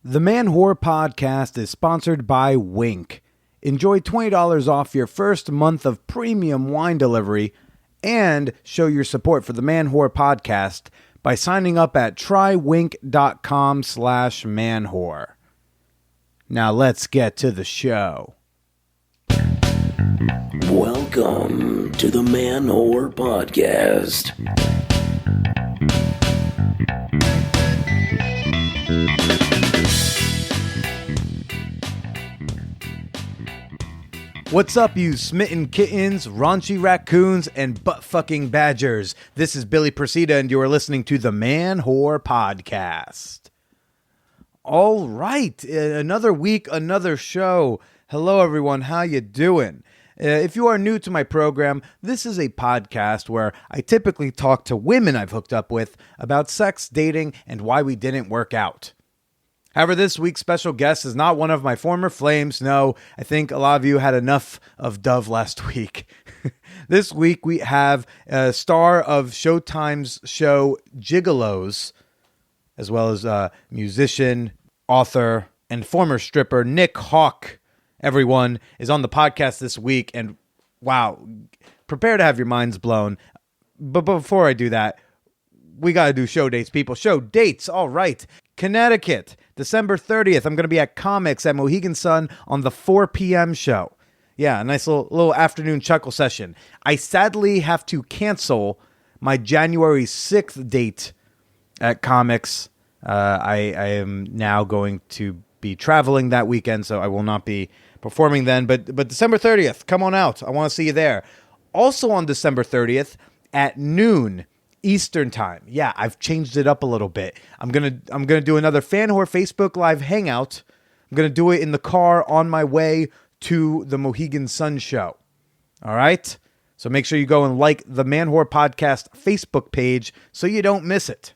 The Man Whore Podcast is sponsored by Wink. Enjoy $20 off your first month of premium wine delivery and show your support for the Man Whore Podcast by signing up at trywink.com/manwhore. Now let's get to the show. Welcome to the Man Whore Podcast. What's up, you smitten kittens, raunchy raccoons, and butt-fucking badgers? This is Billy Persida, and you are listening to the Man Whore Podcast. All right, another week, another show. Hello, everyone. How you doing? If you are new to my program, this is a podcast where I typically talk to women I've hooked up with about sex, dating, and why we didn't work out. However, this week's special guest is not one of my former flames. No, I think a lot of you had enough of Dove last week. This week we have a star of Showtime's show Gigolos, as well as musician, author, and former stripper Nick Hawk. Everyone is on the podcast this week, and wow, prepare to have your minds blown. But before I do that, we got to do show dates, people. Show dates, all right. Connecticut, December 30th, I'm going to be at Comics at Mohegan Sun on the 4 p.m. show. Yeah, a nice little afternoon chuckle session. I sadly have to cancel my January 6th date at Comics. I am now going to be traveling that weekend, so I will not be performing then. But December 30th, come on out. I want to see you there. Also on December 30th at noon Eastern time. Yeah, I've changed it up a little bit. I'm gonna do another Fan Whore Facebook Live hangout. I'm gonna do it in the car on my way to the Mohegan Sun show. All right? So make sure you go and like the Man Whore Podcast Facebook page so you don't miss it.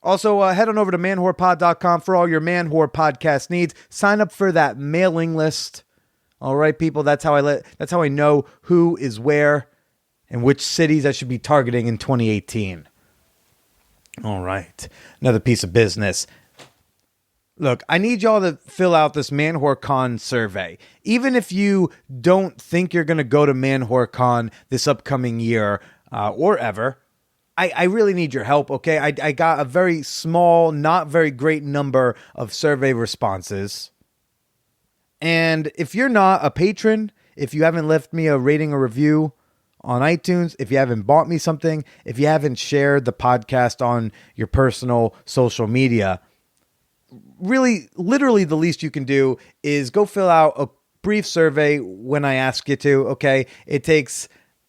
Also, head on over to manwhorepod.com for all your Man Whore Podcast needs. Sign up for that mailing list. All right, people. That's how I know who is where and which cities I should be targeting in 2018. All right. Another piece of business. Look, I need y'all to fill out this Man Whore Con survey. Even if you don't think you're going to go to Man Whore Con this upcoming year or ever, I really need your help, okay? I got a very small, not very great number of survey responses. And if you're not a patron, if you haven't left me a rating or review on iTunes, if you haven't bought me something, if you haven't shared the podcast on your personal social media, really, literally the least you can do is go fill out a brief survey when I ask you to, okay? It takes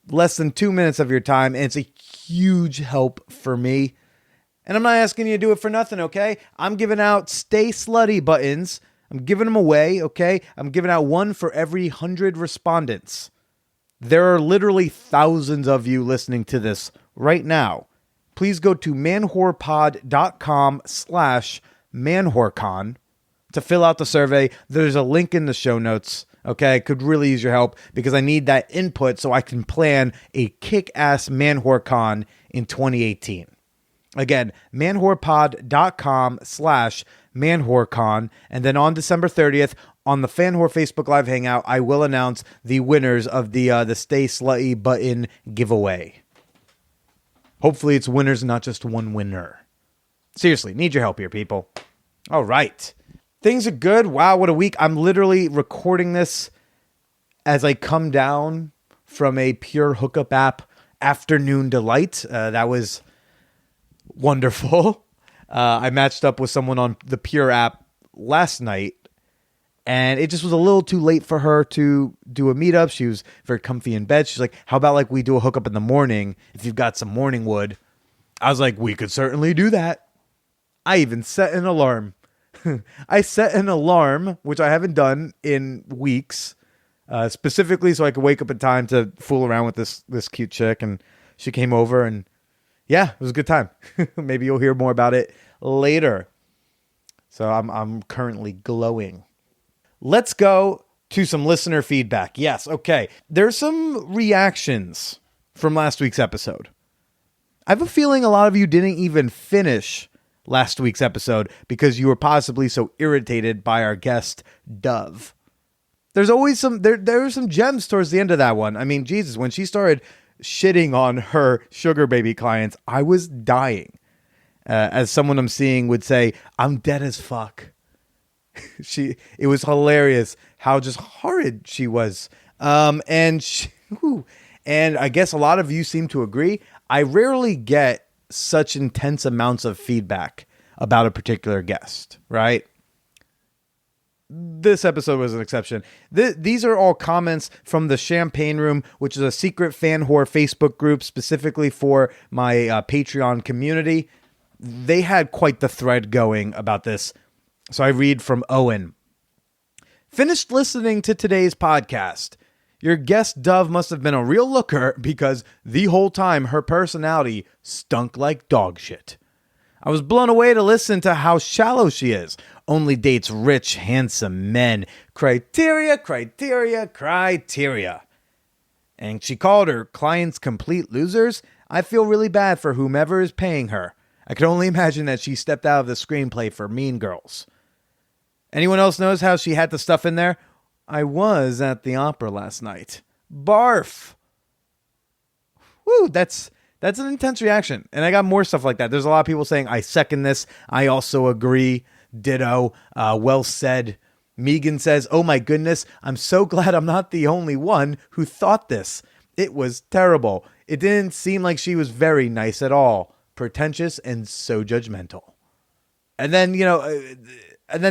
less than 2 minutes of your time, and it's a huge help for me. And I'm not asking you to do it for nothing, okay? I'm giving out Stay Slutty buttons. I'm giving them away, okay? I'm giving out one for every 100 respondents. There are literally thousands of you listening to this right now. Please go to manwhorepod.com/manwhorecon to fill out the survey. There's a link in the show notes. Okay, I could really use your help because I need that input so I can plan a kick-ass ManWhoreCon in 2018. Again, manwhorepod.com/manwhorecon. And then on December 30th, on the Fan Whore Facebook Live Hangout, I will announce the winners of the Stay Slutty button giveaway. Hopefully it's winners, not just one winner. Seriously, need your help here, people. All right. Things are good. Wow, what a week. I'm literally recording this as I come down from a pure hookup app afternoon delight. That was wonderful. I matched up with someone on the Pure app last night, and it just was a little too late for her to do a meetup. She was very comfy in bed. She's like, how about we do a hookup in the morning if you've got some morning wood? I was like, we could certainly do that. I even set an alarm. I set an alarm, which I haven't done in weeks, specifically so I could wake up in time to fool around with this cute chick. And she came over, and yeah, it was a good time. Maybe you'll hear more about it later. So I'm currently glowing. Let's go to some listener feedback. Yes, okay. There's some reactions from last week's episode. I have a feeling a lot of you didn't even finish last week's episode because you were possibly so irritated by our guest, Dove. There's always there were some gems towards the end of that one. I mean, Jesus, when she started shitting on her sugar baby clients, I was dying. As someone I'm seeing would say, I'm dead as fuck. It was hilarious how just horrid she was. And I guess a lot of you seem to agree. I rarely get such intense amounts of feedback about a particular guest, right? This episode was an exception. These are all comments from the Champagne Room, which is a secret fan whore Facebook group specifically for my Patreon community. They had quite the thread going about this. So I read from Owen. Finished listening to today's podcast. Your guest Dove must have been a real looker because the whole time her personality stunk like dog shit. I was blown away to listen to how shallow she is. Only dates rich, handsome men. Criteria. And she called her clients complete losers. I feel really bad for whomever is paying her. I could only imagine that she stepped out of the screenplay for Mean Girls. Anyone else knows how she had the stuff in there? I was at the opera last night. Barf. Woo, that's an intense reaction. And I got more stuff like that. There's a lot of people saying, I second this. I also agree. Ditto. Well said. Megan says, oh my goodness, I'm so glad I'm not the only one who thought this. It was terrible. It didn't seem like she was very nice at all. Pretentious and so judgmental. And then,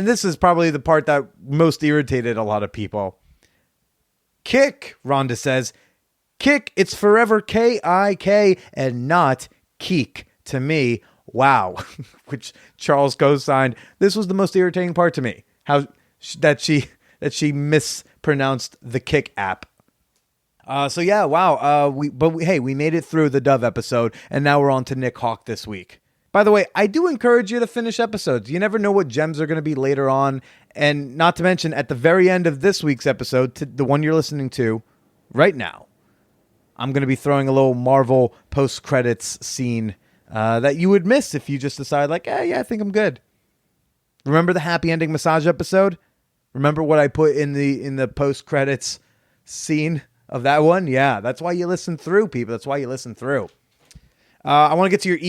this is probably the part that most irritated a lot of people. Kick, Rhonda says. Kick, it's forever K-I-K and not Keek to me. Wow. Which Charles co-signed. This was the most irritating part to me. How that she mispronounced the Kick app. So yeah, wow. We made it through the Dove episode, and now we're on to Nick Hawk this week. By the way, I do encourage you to finish episodes. You never know what gems are going to be later on, and not to mention at the very end of this week's episode, the one you're listening to right now, I'm going to be throwing a little Marvel post-credits scene that you would miss if you just decide like, yeah, I think I'm good. Remember the happy ending massage episode? Remember what I put in the post-credits scene of that one? Yeah, that's why you listen through, people. That's why you listen through. I want to get to your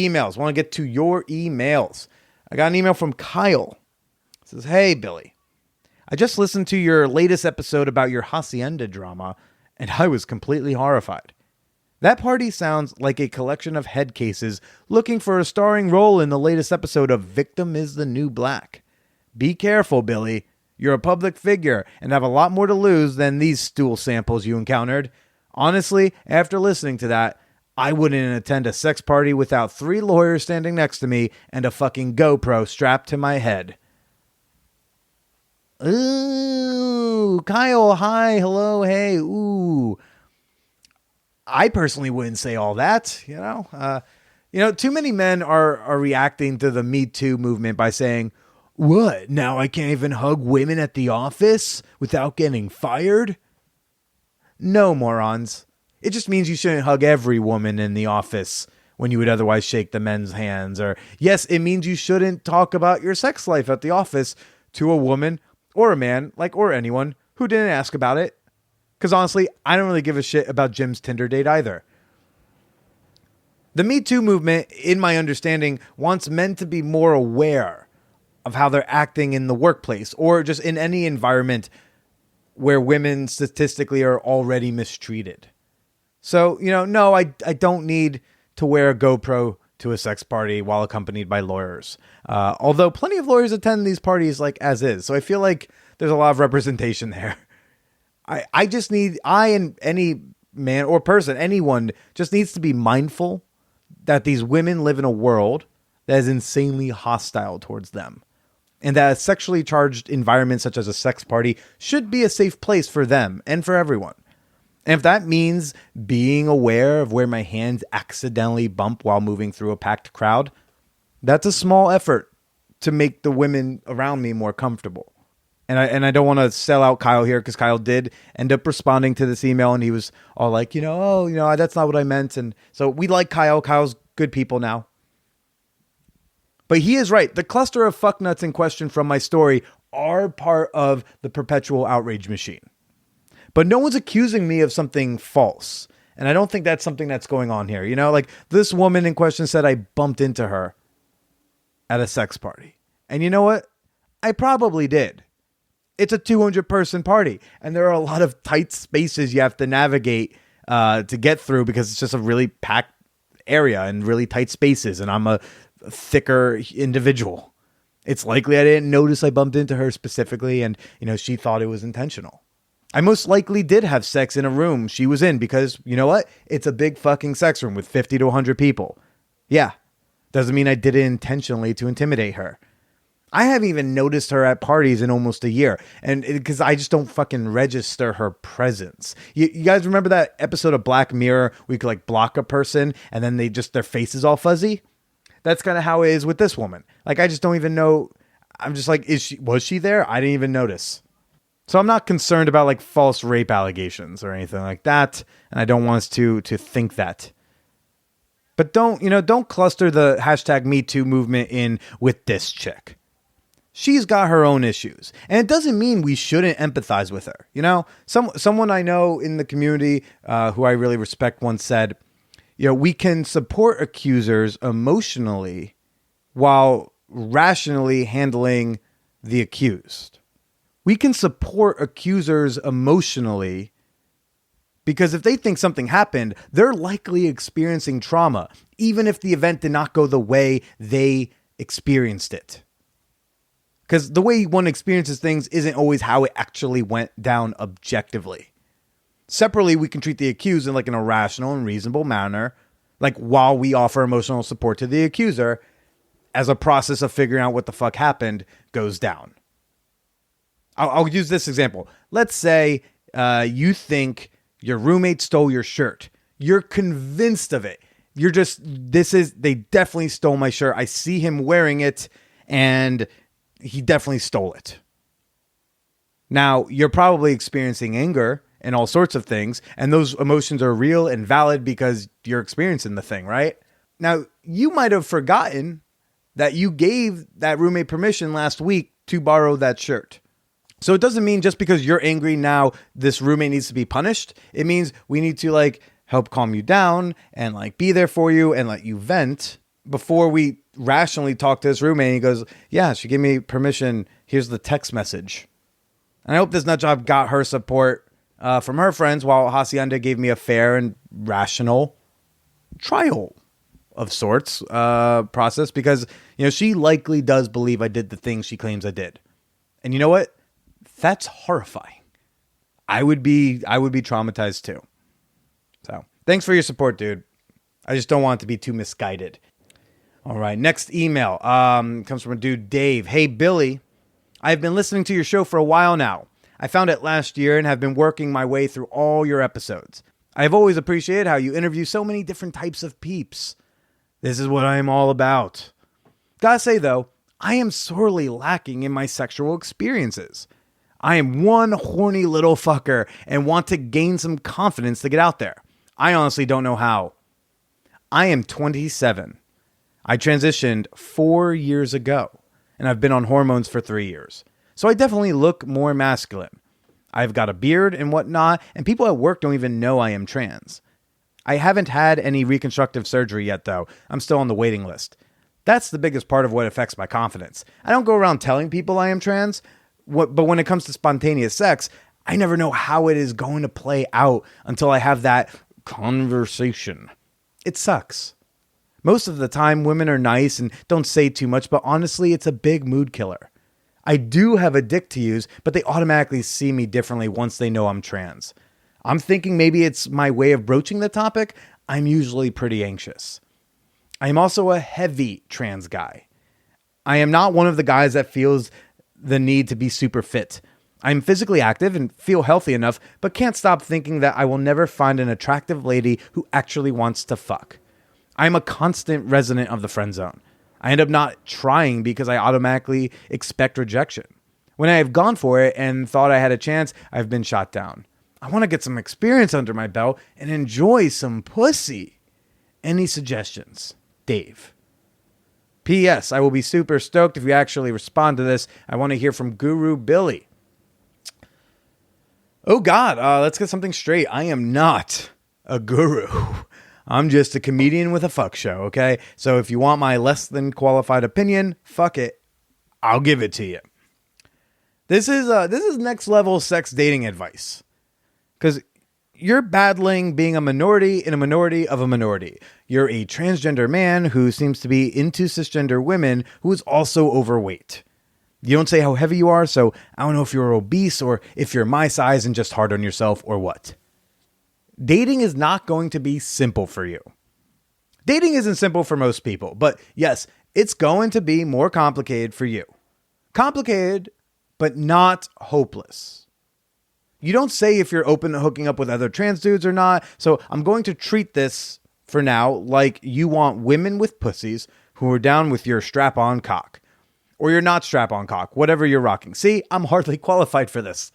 emails. I got an email from Kyle. It says, hey, Billy. I just listened to your latest episode about your Hacienda drama, and I was completely horrified. That party sounds like a collection of head cases looking for a starring role in the latest episode of Victim is the New Black. Be careful, Billy. You're a public figure and have a lot more to lose than these stool samples you encountered. Honestly, after listening to that, I wouldn't attend a sex party without 3 lawyers standing next to me and a fucking GoPro strapped to my head. Ooh, Kyle, hi, hello, hey, ooh. I personally wouldn't say all that, too many men are reacting to the Me Too movement by saying, what, now I can't even hug women at the office without getting fired? No, morons. It just means you shouldn't hug every woman in the office when you would otherwise shake the men's hands. Or, yes, it means you shouldn't talk about your sex life at the office to a woman or a man, or anyone who didn't ask about it. Because honestly, I don't really give a shit about Jim's Tinder date either. The Me Too movement, in my understanding, wants men to be more aware of how they're acting in the workplace or just in any environment where women statistically are already mistreated. So, no, I don't need to wear a GoPro to a sex party while accompanied by lawyers. Although plenty of lawyers attend these parties as is. So I feel like there's a lot of representation there. I and any man or person, anyone just needs to be mindful that these women live in a world that is insanely hostile towards them. And that a sexually charged environment such as a sex party should be a safe place for them and for everyone. And if that means being aware of where my hands accidentally bump while moving through a packed crowd, that's a small effort to make the women around me more comfortable. And I don't want to sell out Kyle here because Kyle did end up responding to this email and he was all like, that's not what I meant. And so we like Kyle. Kyle's good people now. But he is right. The cluster of fucknuts in question from my story are part of the perpetual outrage machine. But no one's accusing me of something false. And I don't think that's something that's going on here. You know, like this woman in question said I bumped into her at a sex party. And you know what? I probably did. It's a 200-person party. And there are a lot of tight spaces you have to navigate to get through because it's just a really packed area and really tight spaces. And I'm a thicker individual. It's likely I didn't notice I bumped into her specifically. And, you know, she thought it was intentional. I most likely did have sex in a room she was in because, you know what? It's a big fucking sex room with 50 to 100 people. Yeah. Doesn't mean I did it intentionally to intimidate her. I haven't even noticed her at parties in almost a year. And because I just don't fucking register her presence. You guys remember that episode of Black Mirror where you could like block a person and then their face is all fuzzy? That's kind of how it is with this woman. Like, I just don't even know. I'm just like, was she there? I didn't even notice. So I'm not concerned about like false rape allegations or anything like that. And I don't want us to think that. But don't cluster the #MeToo movement in with this chick. She's got her own issues. And it doesn't mean we shouldn't empathize with her. You know, someone I know in the community who I really respect once said, you know, we can support accusers emotionally while rationally handling the accused. We can support accusers emotionally because if they think something happened, they're likely experiencing trauma, even if the event did not go the way they experienced it. Because the way one experiences things isn't always how it actually went down objectively. Separately, we can treat the accused in like an irrational and reasonable manner, like while we offer emotional support to the accuser as a process of figuring out what the fuck happened goes down. I'll use this example. Let's say you think your roommate stole your shirt. You're convinced of it. They definitely stole my shirt. I see him wearing it and he definitely stole it. Now, you're probably experiencing anger and all sorts of things, and those emotions are real and valid because you're experiencing the thing, right? Now, you might have forgotten that you gave that roommate permission last week to borrow that shirt. So it doesn't mean just because you're angry now, this roommate needs to be punished. It means we need to like help calm you down and like be there for you and let you vent before we rationally talk to this roommate. And he goes, yeah, she gave me permission. Here's the text message. And I hope this nut job got her support from her friends while Hacienda gave me a fair and rational trial of sorts process because, you know, she likely does believe I did the things she claims I did. And you know what? That's horrifying. I would be traumatized too. So thanks for your support, dude. I just don't want it to be too misguided. All right. Next email comes from a dude, Dave. Hey, Billy, I've been listening to your show for a while now. I found it last year and have been working my way through all your episodes. I've always appreciated how you interview so many different types of peeps. This is what I am all about. Gotta say though, I am sorely lacking in my sexual experiences. I am one horny little fucker and want to gain some confidence to get out there. I honestly don't know how. I am 27. I transitioned 4 years ago, and I've been on hormones for 3 years. So I definitely look more masculine. I've got a beard and whatnot, and people at work don't even know I am trans. I haven't had any reconstructive surgery yet, though. I'm still on the waiting list. That's the biggest part of what affects my confidence. I don't go around telling people I am trans, but when it comes to spontaneous sex, I never know how it is going to play out until I have that conversation. It sucks. Most of the time, women are nice and don't say too much, but honestly, it's a big mood killer. I do have a dick to use, but they automatically see me differently once they know I'm trans. I'm thinking maybe it's my way of broaching the topic. I'm usually pretty anxious. I am also a heavy trans guy. I am not one of the guys that feels the need to be super fit. I'm physically active and feel healthy enough, but can't stop thinking that I will never find an attractive lady who actually wants to fuck. I'm a constant resident of the friend zone. I end up not trying because I automatically expect rejection. When I have gone for it and thought I had a chance, I've been shot down. I want to get some experience under my belt and enjoy some pussy. Any suggestions? Dave. P.S. I will be super stoked if you actually respond to this. I want to hear from Guru Billy. Oh, God. Let's get something straight. I am not a guru. I'm just a comedian with a fuck show, okay? So if you want my less than qualified opinion, fuck it. I'll give it to you. This is next level sex dating advice. Because you're battling being a minority in a minority of a minority. You're a transgender man who seems to be into cisgender women who is also overweight. You don't say how heavy you are, so I don't know if you're obese or if you're my size and just hard on yourself or what. Dating is not going to be simple for you. Dating isn't simple for most people, but yes, it's going to be more complicated for you. Complicated, but not hopeless. You don't say if you're open to hooking up with other trans dudes or not, so I'm going to treat this, for now, like you want women with pussies who are down with your strap-on cock. Or you're not strap-on cock, whatever you're rocking. See, I'm hardly qualified for this.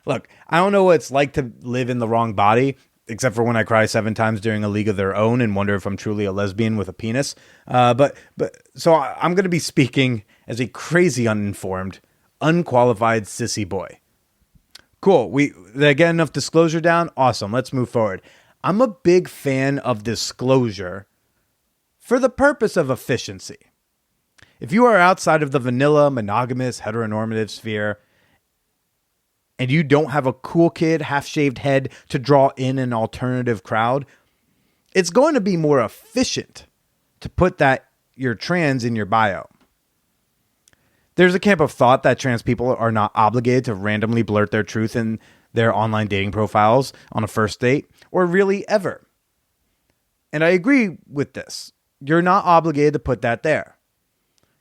Look, I don't know what it's like to live in the wrong body, except for when I cry 7 times during A League of Their Own and wonder if I'm truly a lesbian with a penis. So I'm going to be speaking as a crazy uninformed, unqualified sissy boy. Cool. Did I get enough disclosure down? Awesome. Let's move forward. I'm a big fan of disclosure for the purpose of efficiency. If you are outside of the vanilla, monogamous, heteronormative sphere, and you don't have a cool kid, half-shaved head to draw in an alternative crowd, it's going to be more efficient to put that you're trans in your bio. There's a camp of thought that trans people are not obligated to randomly blurt their truth in their online dating profiles on a first date, or really ever. And I agree with this. You're not obligated to put that there.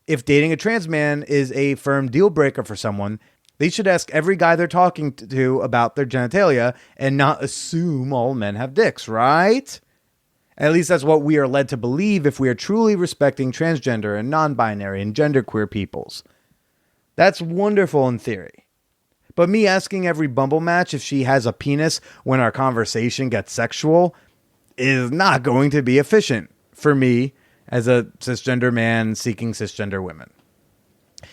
If dating a trans man is a firm deal breaker for someone, they should ask every guy they're talking to about their genitalia and not assume all men have dicks, right? At least that's what we are led to believe if we are truly respecting transgender and non-binary and genderqueer peoples. That's wonderful in theory. But me asking every Bumble match if she has a penis when our conversation gets sexual is not going to be efficient for me as a cisgender man seeking cisgender women.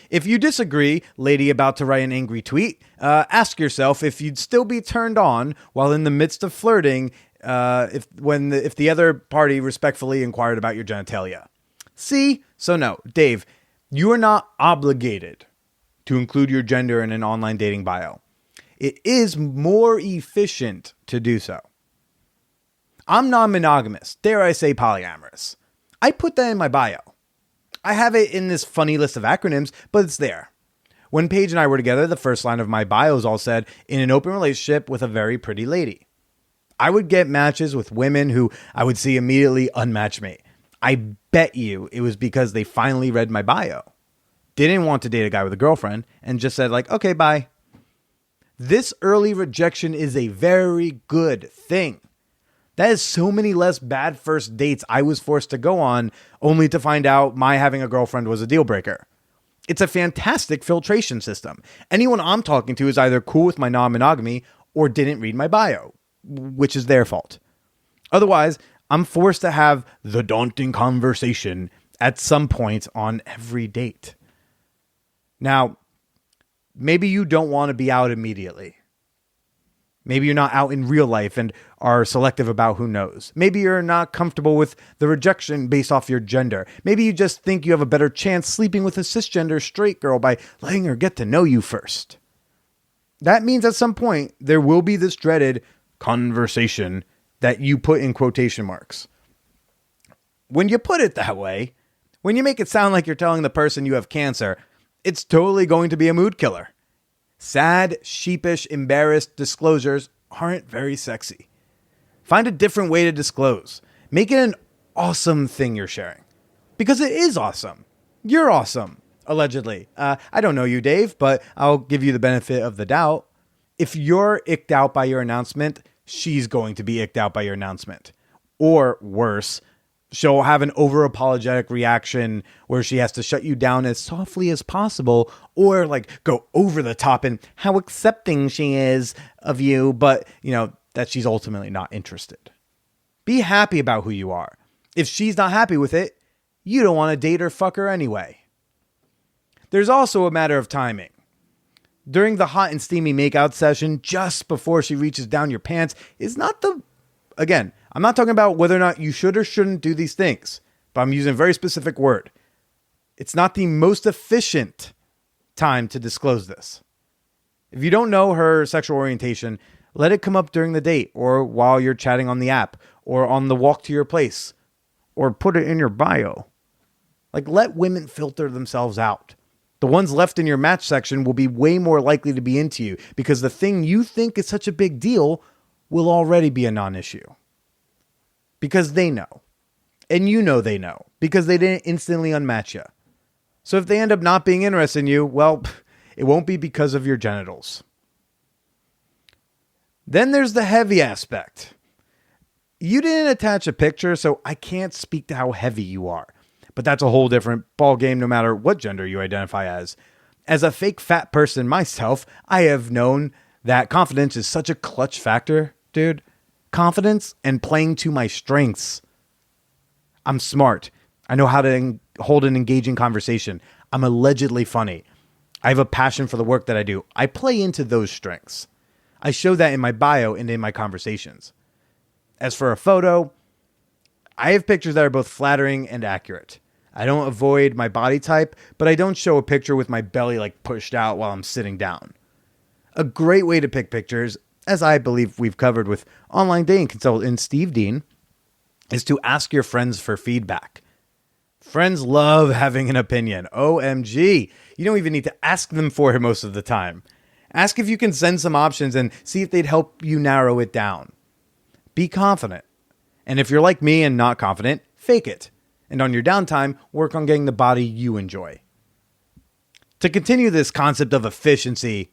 If you disagree, lady about to write an angry tweet, ask yourself if you'd still be turned on while in the midst of flirting if the other party respectfully inquired about your genitalia. See? So no, Dave, you are not obligated to include your gender in an online dating bio. It is more efficient to do so. I'm non-monogamous, dare I say polyamorous. I put that in my bio. I have it in this funny list of acronyms, but it's there. When Paige and I were together, the first line of my bios all said, in an open relationship with a very pretty lady. I would get matches with women who I would see immediately unmatch me. I bet you it was because they finally read my bio. Didn't want to date a guy with a girlfriend and just said like, okay, bye. This early rejection is a very good thing. That is so many less bad first dates I was forced to go on only to find out my having a girlfriend was a deal breaker. It's a fantastic filtration system. Anyone I'm talking to is either cool with my non-monogamy or didn't read my bio, which is their fault. Otherwise, I'm forced to have the daunting conversation at some point on every date. Now, maybe you don't want to be out immediately. Maybe you're not out in real life and are selective about who knows. Maybe you're not comfortable with the rejection based off your gender. Maybe you just think you have a better chance sleeping with a cisgender straight girl by letting her get to know you first. That means at some point there will be this dreaded conversation that you put in quotation marks. When you put it that way, when you make it sound like you're telling the person you have cancer, it's totally going to be a mood killer. Sad, sheepish, embarrassed disclosures aren't very sexy. Find a different way to disclose. Make it an awesome thing you're sharing. Because it is awesome. You're awesome, allegedly. I don't know you, Dave, but I'll give you the benefit of the doubt. If you're icked out by your announcement, she's going to be icked out by your announcement. Or worse, she'll have an over-apologetic reaction where she has to shut you down as softly as possible or like go over the top in how accepting she is of you, but that she's ultimately not interested. Be happy about who you are. If she's not happy with it, you don't want to date or fuck her anyway. There's also a matter of timing. During the hot and steamy makeout session, just before she reaches down your pants, is not the... Again, I'm not talking about whether or not you should or shouldn't do these things, but I'm using a very specific word. It's not the most efficient time to disclose this. If you don't know her sexual orientation, let it come up during the date or while you're chatting on the app or on the walk to your place or put it in your bio. Like, let women filter themselves out. The ones left in your match section will be way more likely to be into you because the thing you think is such a big deal will already be a non-issue. Because they know. And you know they know because they didn't instantly unmatch you. So if they end up not being interested in you, well, it won't be because of your genitals. Then there's the heavy aspect. You didn't attach a picture, so I can't speak to how heavy you are. But that's a whole different ball game no matter what gender you identify as. As a fake fat person myself, I have known that confidence is such a clutch factor, dude. Confidence and playing to my strengths. I'm smart. I know how to hold an engaging conversation. I'm allegedly funny. I have a passion for the work that I do. I play into those strengths. I show that in my bio and in my conversations. As for a photo, I have pictures that are both flattering and accurate. I don't avoid my body type, but I don't show a picture with my belly like pushed out while I'm sitting down. A great way to pick pictures, as I believe we've covered with online dating consultant Steve Dean, is to ask your friends for feedback. Friends love having an opinion. OMG. You don't even need to ask them for it most of the time. Ask if you can send some options and see if they'd help you narrow it down. Be confident. And if you're like me and not confident, fake it. And on your downtime, work on getting the body you enjoy. To continue this concept of efficiency,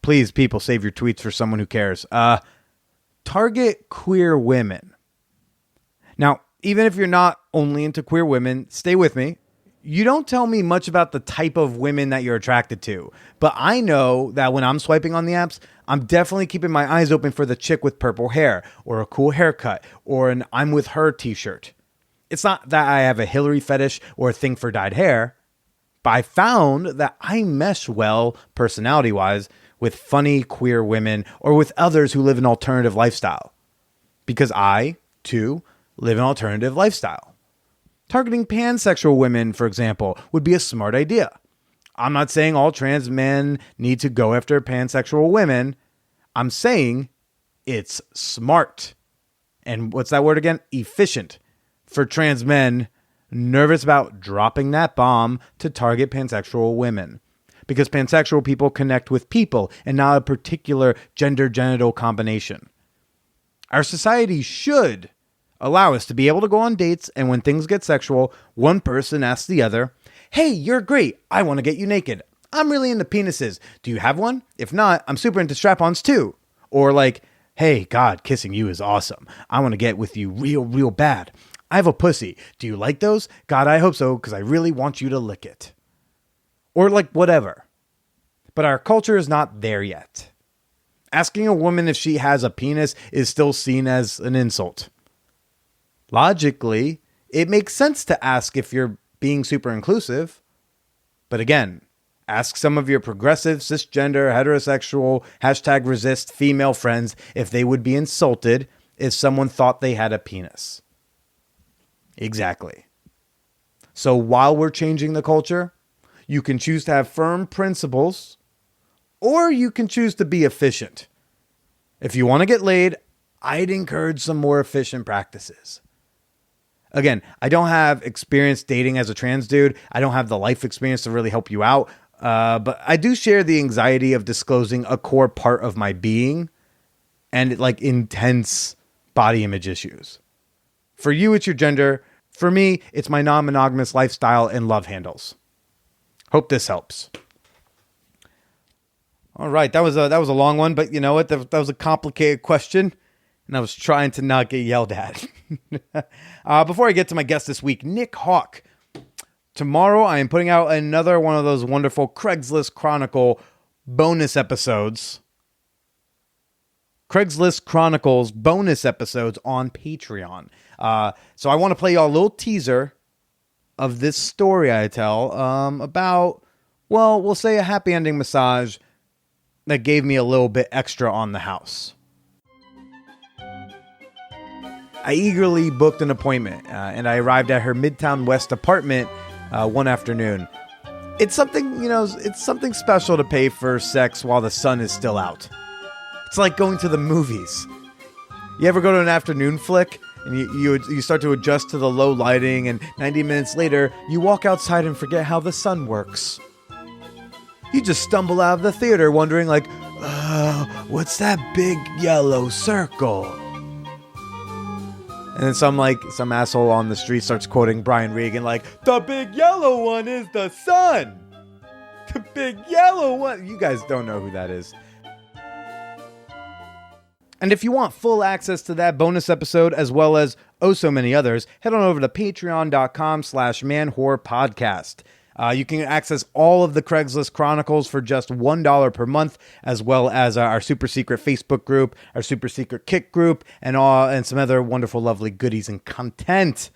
please, people, save your tweets for someone who cares. Target queer women. Now, even if you're not only into queer women, stay with me. You don't tell me much about the type of women that you're attracted to. But I know that when I'm swiping on the apps, I'm definitely keeping my eyes open for the chick with purple hair or a cool haircut or an I'm with her t-shirt. It's not that I have a Hillary fetish or a thing for dyed hair, but I found that I mesh well personality-wise with funny queer women or with others who live an alternative lifestyle. Because I, too, live an alternative lifestyle. Targeting pansexual women, for example, would be a smart idea. I'm not saying all trans men need to go after pansexual women. I'm saying it's smart. And what's that word again? Efficient. For trans men nervous about dropping that bomb to target pansexual women. Because pansexual people connect with people and not a particular gender-genital combination. Our society should allow us to be able to go on dates, and when things get sexual, one person asks the other, "Hey, you're great. I want to get you naked. I'm really into penises. Do you have one? If not, I'm super into strap-ons too." Or like, "Hey, God, kissing you is awesome. I want to get with you real bad. I have a pussy. Do you like those? God, I hope so, because I really want you to lick it." Or like whatever. But our culture is not there yet. Asking a woman if she has a penis is still seen as an insult. Logically, it makes sense to ask if you're being super inclusive. But again, ask some of your progressive, cisgender, heterosexual, #resist female friends if they would be insulted if someone thought they had a penis. Exactly. So while we're changing the culture, you can choose to have firm principles, or you can choose to be efficient. If you want to get laid, I'd encourage some more efficient practices. Again, I don't have experience dating as a trans dude. I don't have the life experience to really help you out. But I do share the anxiety of disclosing a core part of my being and like intense body image issues. For you, it's your gender. For me, it's my non-monogamous lifestyle and love handles. Hope this helps. All right, that was a long one, but you know what? That was a complicated question, and I was trying to not get yelled at. Before I get to my guest this week, Nick Hawk. Tomorrow, I am putting out another one of those wonderful Craigslist Chronicle bonus episodes. Craigslist Chronicles bonus episodes on Patreon. So I want to play y'all a little teaser of this story I tell about, well, we'll say a happy ending massage that gave me a little bit extra on the house. I eagerly booked an appointment, and I arrived at her Midtown West apartment one afternoon. It's something, it's something special to pay for sex while the sun is still out. It's like going to the movies. You ever go to an afternoon flick and you start to adjust to the low lighting, and 90 minutes later, you walk outside and forget how the sun works. You just stumble out of the theater wondering like, what's that big yellow circle? And then some asshole on the street starts quoting Brian Regan like, the big yellow one is the sun. The big yellow one. You guys don't know who that is. And if you want full access to that bonus episode, as well as so many others, head on over to patreon.com/manwhorepodcast. You can access all of the Craigslist Chronicles for just $1 per month, as well as our super secret Facebook group, our super secret Kick group, and some other wonderful, lovely goodies and content.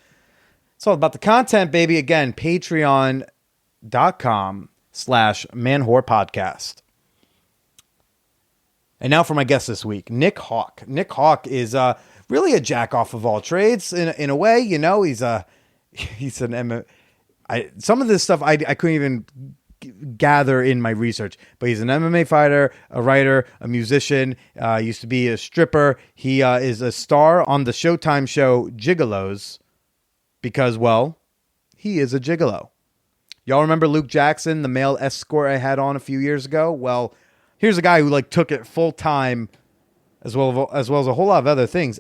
It's all about the content, baby. Again, patreon.com/manwhorepodcast. And now for my guest this week, Nick Hawk. Nick Hawk is really a jack off of all trades in a way. He's an some of this stuff I couldn't even gather in my research, but he's an MMA fighter, a writer, a musician, used to be a stripper. He is a star on the Showtime show Gigolos because, well, he is a gigolo. Y'all remember Luke Jackson, the male escort I had on a few years ago? Well, here's a guy who took it full time, as well as a whole lot of other things.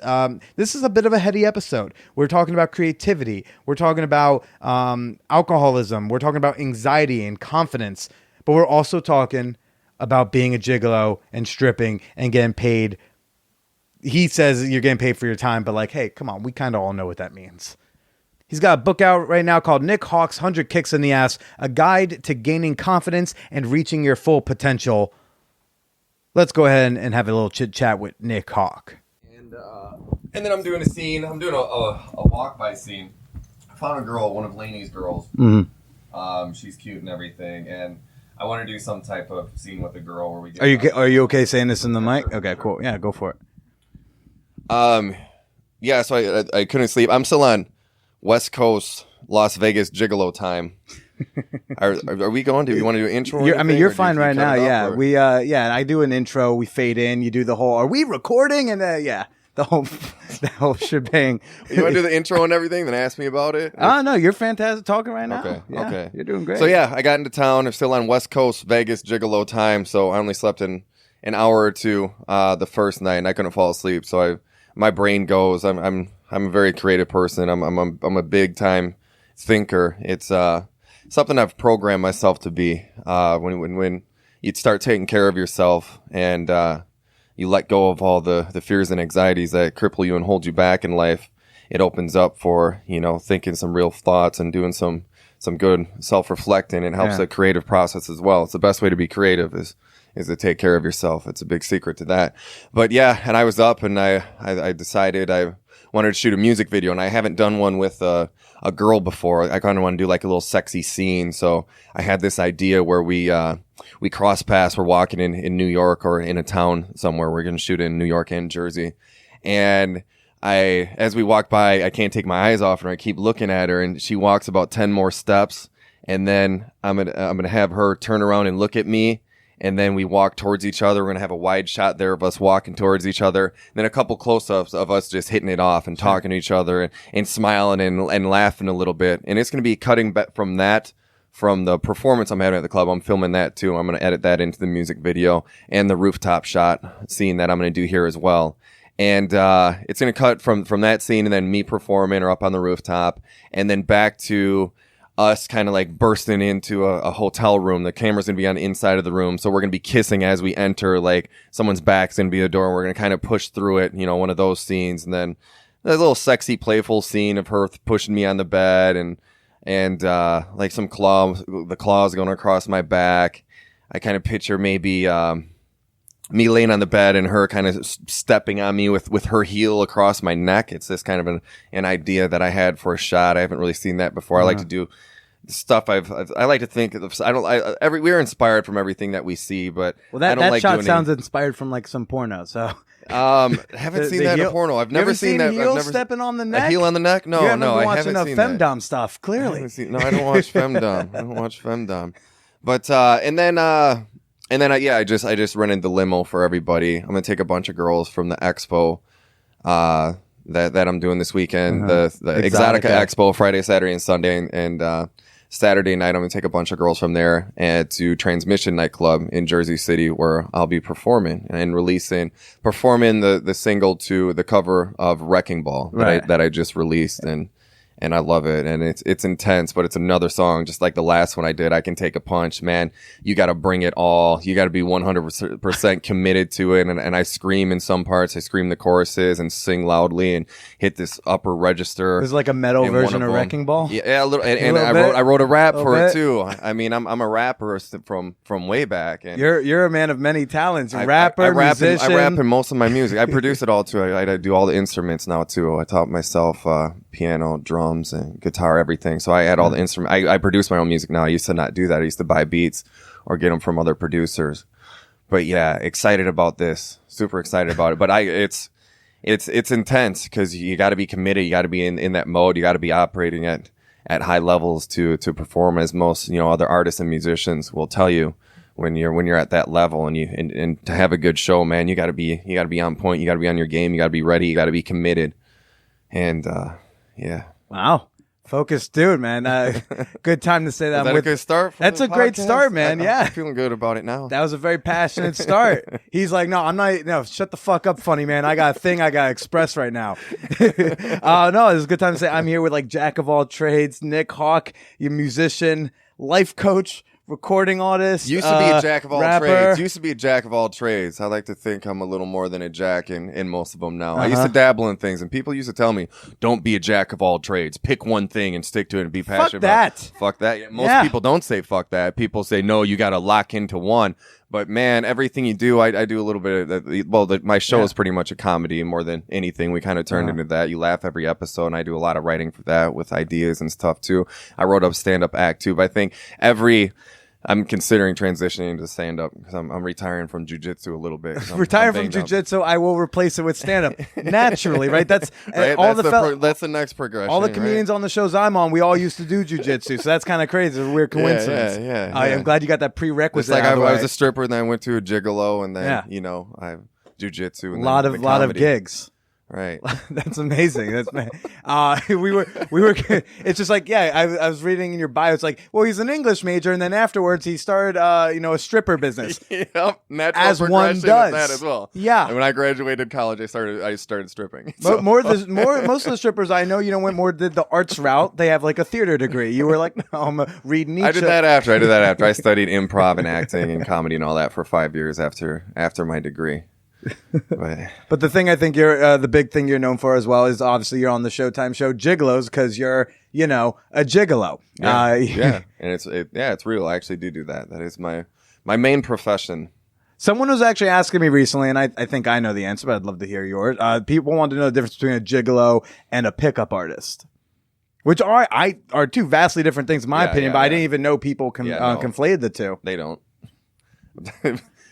This is a bit of a heady episode. We're talking about creativity. We're talking about alcoholism. We're talking about anxiety and confidence. But we're also talking about being a gigolo and stripping and getting paid. He says you're getting paid for your time, but hey, come on. We kind of all know what that means. He's got a book out right now called Nick Hawk's 100 Kicks in the Ass, a guide to gaining confidence and reaching your full potential. Let's go ahead and have a little chit chat with Nick Hawk. And then I'm doing a scene. I'm doing a walk by scene. I found a girl, one of Lainey's girls. Mm-hmm. She's cute and everything, and I want to do some type of scene with a girl where we get. Are you okay saying this in the mic? Okay, cool. Yeah, go for it. Yeah. So I couldn't sleep. I'm still on West Coast Las Vegas Gigolo time. Are we going? Do you want to do an intro? You're fine right now. Yeah, I do an intro. We fade in. You do the whole. Are we recording? And the whole shebang. You want to do the intro and everything? Then ask me about it. No, you're fantastic talking right now. Okay, you're doing great. So I got into town. I'm still on West Coast Vegas Gigolo time. So I only slept in an hour or two the first night, and I couldn't fall asleep. So my brain goes. I'm a very creative person. I'm a big time thinker. It's something I've programmed myself to be. When you start taking care of yourself and you let go of all the fears and anxieties that cripple you and hold you back in life, it opens up for thinking some real thoughts and doing some good self-reflecting. It helps the creative process as well. It's the best way to be creative is to take care of yourself. It's a big secret to that. But and I was up and I decided I wanted to shoot a music video, and I haven't done one with a girl before. I kind of want to do a little sexy scene. So I had this idea where we cross paths. We're walking in New York or in a town somewhere. We're going to shoot in New York and Jersey. And as we walk by, I can't take my eyes off her. I keep looking at her, and she walks about 10 more steps. And then I'm going to have her turn around and look at me. And then we walk towards each other. We're going to have a wide shot there of us walking towards each other. And then a couple close-ups of us just hitting it off and talking to each other and smiling and laughing a little bit. And it's going to be cutting from the performance I'm having at the club. I'm filming that too. I'm going to edit that into the music video and the rooftop shot scene that I'm going to do here as well. And it's going to cut from that scene and then me performing or up on the rooftop and then back to us kind of bursting into a hotel room. The camera's going to be on the inside of the room. So we're going to be kissing as we enter, someone's back's going to be the door. And we're going to kind of push through it, one of those scenes. And then a little sexy, playful scene of her pushing me on the bed and some claws going across my back. I kind of picture maybe, me laying on the bed and her kind of stepping on me with her heel across my neck. It's this kind of an idea that I had for a shot. I haven't really seen that before. I like to do stuff I like to think of. We're inspired from everything that we see, but well, that, I don't that like shot doing sounds inspired from like some porno. So haven't seen that in a porno. I've never seen that. Heel I've never stepping on the neck. A heel on the neck? No, you haven't no, been I watching haven't seen that. femdom stuff. Clearly, I don't watch femdom. I don't watch femdom. But and then I just rented the limo for everybody. I'm gonna take a bunch of girls from the expo that I'm doing this weekend, the Exotica Expo, Friday, Saturday, and Sunday, and Saturday night I'm gonna take a bunch of girls from there and to Transmission nightclub in Jersey City, where I'll be performing the single to the cover of Wrecking Ball that I just released, and I love it, and it's intense, but it's another song, just like the last one I did, I Can Take a Punch. Man, you got to bring it all. You got to be 100% committed to it, and I scream in some parts. I scream the choruses and sing loudly and hit this upper register. It's like a metal version of Wrecking Ball? Yeah, a little, and I wrote a rap for it, too. I mean, I'm a rapper from way back. And You're a man of many talents. Rapper, musician. I rap in most of my music. I produce it all, too. I do all the instruments now, too. I taught myself piano, drums, and guitar, everything. So I add all the instruments. I produce my own music now. I used to not do that. I used to buy beats or get them from other producers. But yeah, excited about this. Super excited about it. But it's intense because you got to be committed. You got to be in that mode. You got to be operating at high levels to perform, as most other artists and musicians will tell you. When you're at that level and to have a good show, man, you got to be on point. You got to be on your game. You got to be ready. You got to be committed. And yeah. Wow. Focused dude, man. Good time to say that. Is that a good start? That's a great start, man. Yeah. I'm feeling good about it now. That was a very passionate start. He's like, no, I'm not. No, shut the fuck up, funny man. I got a thing I got to express right now. No, it's a good time to say I'm here with like jack of all trades, Nick Hawk, your musician, life coach, recording artist. Used to be a jack of all rapper. trades. Used to be a jack of all trades. I like to think I'm a little more than a jack in most of them now. I used to dabble in things, and people used to tell me, don't be a jack of all trades. Pick one thing and stick to it and be passionate about it. Fuck that. Yeah, most people don't say fuck that. People say, no, you got to lock into one. But man, everything you do, I do a little bit of that. My show is pretty much a comedy more than anything. We kind of turned into that. You laugh every episode, and I do a lot of writing for that with ideas and stuff too. I wrote up stand-up act too, but I think I'm considering transitioning to stand-up because I'm retiring from jiu-jitsu a little bit. Retiring from jiu-jitsu, I will replace it with stand-up naturally, right? That's right? That's the next progression. All the comedians on the shows I'm on, we all used to do jiu-jitsu, so that's kind of crazy. It's a weird coincidence. Yeah. I'm glad you got that prerequisite. It's like I was a stripper, and then I went to a gigolo, and then I have jiu-jitsu. And a lot of gigs. Right. That's amazing. That's we were. It's just like, I was reading in your bio. It's like, well, he's an English major, and then afterwards he started, a stripper business. Yep, natural as one does. That as well. Yeah. And when I graduated college, I started stripping. So. Most of the strippers I know, did the arts route. They have like a theater degree. You were like, no, I'm reading Nietzsche. I did that after. I studied improv and acting and comedy and all that for 5 years after my degree. But the thing I think you're the big thing you're known for as well is obviously you're on the Showtime show Gigolos because you're a gigolo. And it's real. I actually do that. That is my main profession. Someone was actually asking me recently, and I think I know the answer, but I'd love to hear yours. People want to know the difference between a gigolo and a pickup artist, which are two vastly different things in my opinion. But I didn't even know people conflated the two. They don't.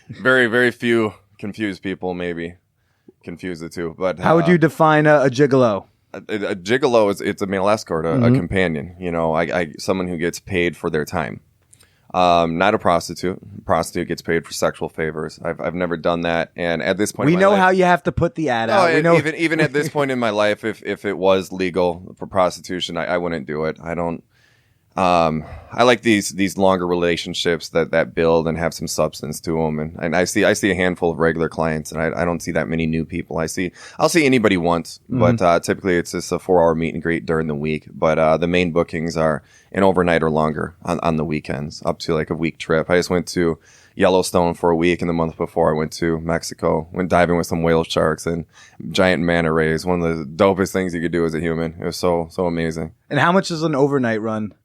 Very, very few confused people maybe confuse the two. But how would you define a gigolo? A gigolo it's a male escort, a companion. Someone who gets paid for their time. Not a prostitute. Prostitute gets paid for sexual favors. I've never done that, and at this point, we know how you have to put the ad out. We know even at this point in my life, if it was legal for prostitution, I wouldn't do it. I don't. I like these longer relationships that build and have some substance to them, and I see a handful of regular clients, and I don't see that many new people. I'll see anybody once, but typically it's just a 4-hour meet and greet during the week. But the main bookings are an overnight or longer on the weekends, up to like a week trip. I just went to Yellowstone for a week, and the month before I went to Mexico, went diving with some whale sharks and giant manta rays. One of the dopest things you could do as a human. It was so amazing. And how much is an overnight run?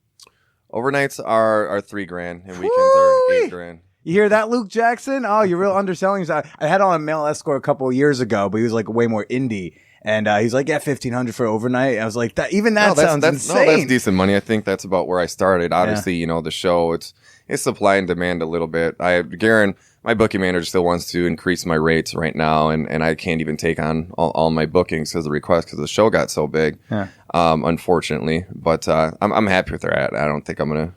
Overnights are $3,000 and weekends are $8,000. You hear that, Luke Jackson? Oh, you're real underselling. I had on a male escort a couple of years ago, but he was like way more indie. And he's like, yeah, $1,500 for overnight. I was like, that sounds insane. No, that's decent money. I think that's about where I started. Obviously, you know, the show, it's supply and demand a little bit. Garen, my booking manager still wants to increase my rates right now, and I can't even take on all my bookings because of the request because the show got so big, unfortunately. But I'm happy with where they're at. I don't think I'm going to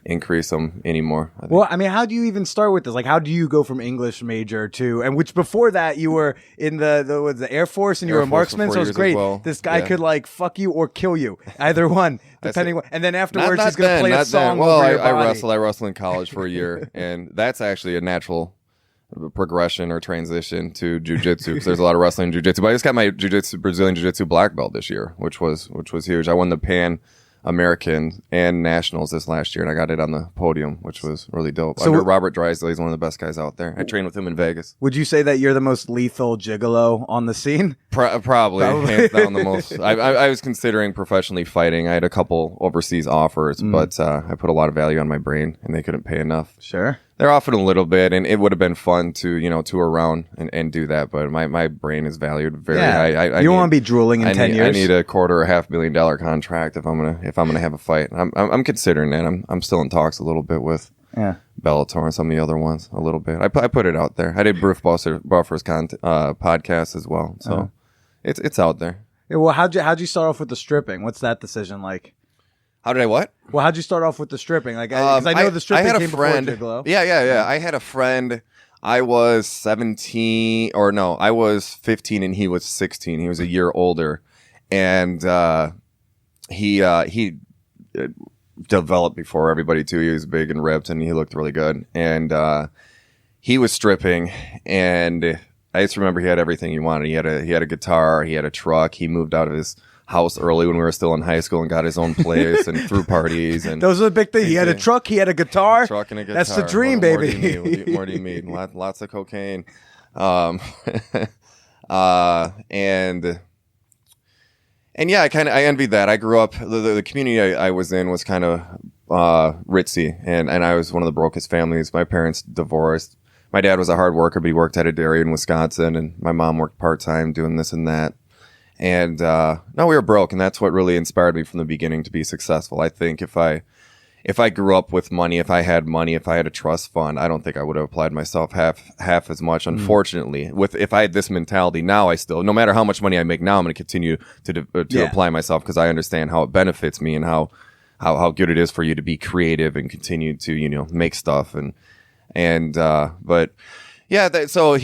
increase them anymore. Well, I mean, how do you even start with this? Like, how do you go from English major to, and which before that you were in the Air Force and you were a marksman, so it's great. Well. This guy could like fuck you or kill you, either one, depending. And then afterwards he's gonna play a song. Well, over your body. I wrestled in college for a year, and that's actually a natural progression or transition to jiu-jitsu because there's a lot of wrestling in jiu-jitsu. But I just got my Brazilian jiu-jitsu black belt this year, which was huge. I won the Pan American and Nationals this last year, and I got it on the podium, which was really dope. So under Robert Drysdale, he's one of the best guys out there. I trained with him in Vegas. Would you say that you're the most lethal gigolo on the scene? Probably. Hands down the most. I was considering professionally fighting. I had a couple overseas offers, but I put a lot of value on my brain, and they couldn't pay enough. Sure. They're offered a little bit, and it would have been fun to, you know, tour around and do that. But my brain is valued very high. You want to be drooling in 10 years. I need a $250,000 contract if I'm gonna have a fight. I'm considering that. I'm still in talks a little bit with Bellator and some of the other ones a little bit. I put it out there. I did Bruce Buffer's podcast as well, so it's out there. Yeah, well, how'd you start off with the stripping? What's that decision like? How did I what? Well, how'd you start off with the stripping? Like, I know the stripping came before Gigolo. Yeah. I had a friend. I was 17, or no, I was 15 and he was 16. He was a year older, and he developed before everybody too. He was big and ripped, and he looked really good. And he was stripping, and I just remember he had everything he wanted. He had a guitar, he had a truck. He moved out of his house early when we were still in high school and got his own place and threw parties. And those are the big things. He had a truck, he had a guitar. Truck and a guitar. That's the dream, baby. More do you need? Lots of cocaine. And yeah, I envied that. I grew up, the community I was in was kind of ritzy, and I was one of the brokest families. My parents divorced. My dad was a hard worker, but he worked at a dairy in Wisconsin, and my mom worked part-time doing this and that. And no, we were broke, and that's what really inspired me from the beginning to be successful. I think if I grew up with money, if I had money, if I had a trust fund, I don't think I would have applied myself half as much. Unfortunately, if I had this mentality now, no matter how much money I make now, I'm going to continue to apply myself because I understand how it benefits me and how good it is for you to be creative and continue to, you know, make stuff but yeah. So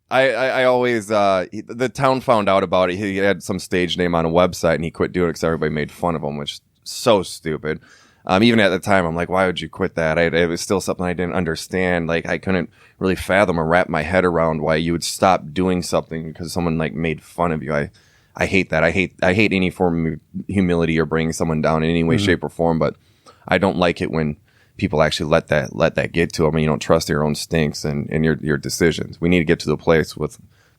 I always, the town found out about it. He had some stage name on a website and he quit doing it because everybody made fun of him, which is so stupid. Even at the time, I'm like, why would you quit that? It was still something I didn't understand. Like, I couldn't really fathom or wrap my head around why you would stop doing something because someone like made fun of you. I hate that. I hate any form of humility or bringing someone down in any way, shape, or form. But I don't like it when people actually let that get to them and you don't trust your own instincts and your decisions. We need to get to the place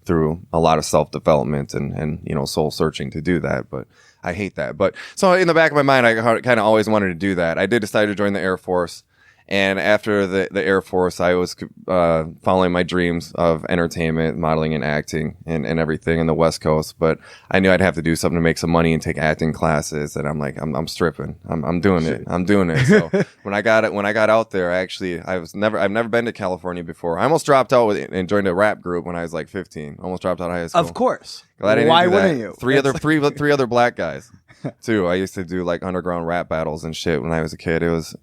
through a lot of self-development and you know, soul searching to do that. But I hate that. But so in the back of my mind, I kind of always wanted to do that. I did decide to join the Air Force. And after the Air Force, I was following my dreams of entertainment, modeling and acting and everything in the West Coast. But I knew I'd have to do something to make some money and take acting classes. And I'm like, I'm stripping. I'm doing it. I'm doing it. So when I got out there, I've never been to California before. I almost dropped out and joined a rap group when I was like 15. Almost dropped out of high school. Of course. Glad I didn't Why do that. wouldn't you? Three other black guys. Too. I used to do like underground rap battles and shit when I was a kid. It was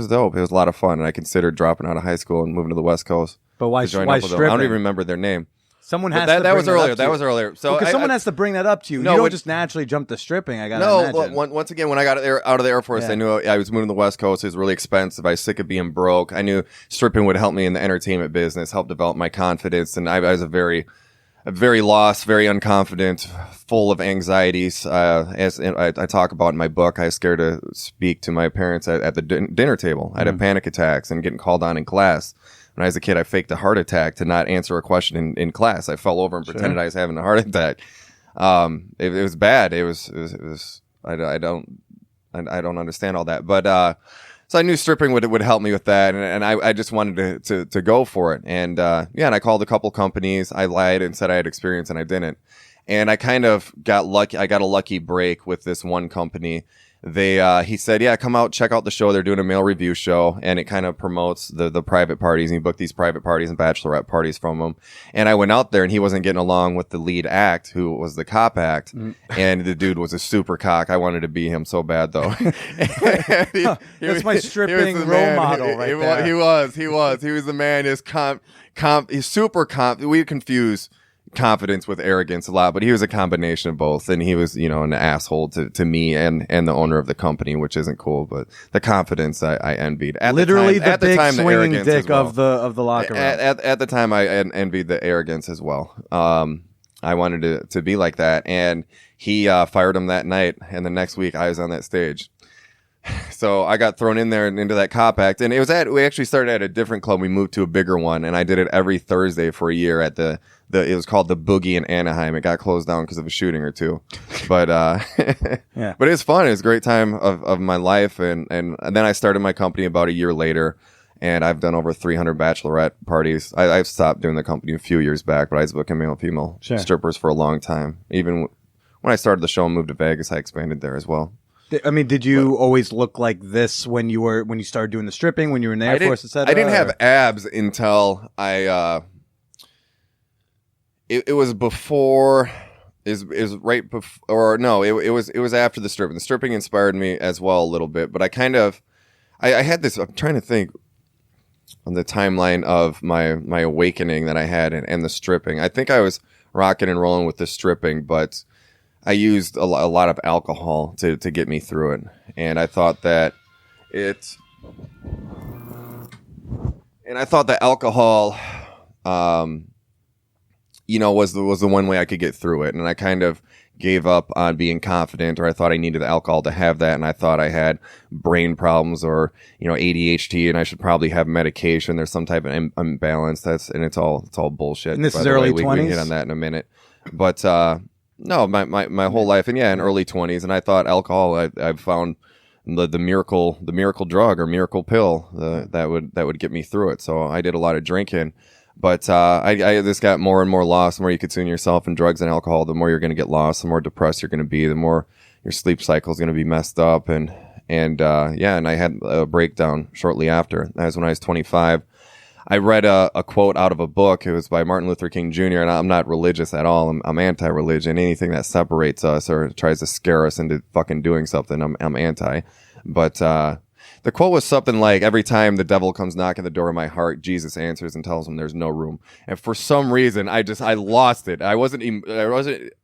dope. It was a lot of fun, and I considered dropping out of high school and moving to the West Coast. But why stripping? I don't even remember their name. Someone has that to was earlier. That was earlier. So someone has to bring that up to you. No, you don't just naturally jump to stripping. I gotta imagine. Once again, when I got out of the Air Force, I knew I was moving to the West Coast. It was really expensive. I was sick of being broke. I knew stripping would help me in the entertainment business, help develop my confidence, and I was a very lost, very unconfident, full of anxieties. As I talk about in my book, I was scared to speak to my parents at the dinner table. I'd have panic attacks and getting called on in class. When I was a kid, I faked a heart attack to not answer a question in class. I fell over and pretended I was having a heart attack. It was bad. It was I don't understand all that. But So I knew stripping would help me with that, and I just wanted to go for it. And and I called a couple companies. I lied and said I had experience, and I didn't. And I kind of got lucky. I got a lucky break with this one company. He said, yeah, come out, check out the show. They're doing a male review show, and it kind of promotes the private parties. And he booked these private parties and bachelorette parties from them. And I went out there, and he wasn't getting along with the lead act, who was the cop act. And the dude was a super cock. I wanted to be him so bad, though. That's my stripping role model right there. He was the man. He's super comp. We confuse confidence with arrogance a lot, but he was a combination of both, and he was, an asshole to me and the owner of the company, which isn't cool. But the confidence I envied. Literally the big swinging dick of the locker room. At the time, I envied the arrogance as well. I wanted to be like that, and he fired him that night, and the next week I was on that stage. So I got thrown in there and into that cop act, and we actually started at a different club. We moved to a bigger one, and I did it every Thursday for a year at it was called the Boogie in Anaheim. It got closed down because of a shooting or two, but yeah. But it was fun. It was a great time of my life, and then I started my company about a year later, and I've done over 300 bachelorette parties. I've stopped doing the company a few years back, but I was booking male and female strippers for a long time. Even when I started the show and moved to Vegas, I expanded there as well. I mean, did you always look like this when you started doing the stripping, when you were in the Air Force, etc.? I didn't have abs until it was before, is right before, or no, it was after the stripping. The stripping inspired me as well a little bit, but I had this, I'm trying to think on the timeline of my awakening that I had and the stripping. I think I was rocking and rolling with the stripping, but I used a lot of alcohol to get me through it, and I thought that alcohol, was the one way I could get through it, and I kind of gave up on being confident, or I thought I needed the alcohol to have that, and I thought I had brain problems or ADHD, and I should probably have medication. There's some type of imbalance. It's all bullshit. And this is early 20s. We can hit on that in a minute, but. No, my whole life, and in early 20s, and I thought alcohol. I found the miracle drug or miracle pill that would get me through it. So I did a lot of drinking, but I just got more and more lost. The more you consume yourself in drugs and alcohol, the more you're going to get lost. The more depressed you're going to be. The more your sleep cycle is going to be messed up. And I had a breakdown shortly after. That was when I was 25. I read a quote out of a book. It was by Martin Luther King Jr., and I'm not religious at all. I'm anti-religion. Anything that separates us or tries to scare us into fucking doing something, I'm anti. But the quote was something like, every time the devil comes knocking the door of my heart, Jesus answers and tells him there's no room. And for some reason, I lost it. I wasn't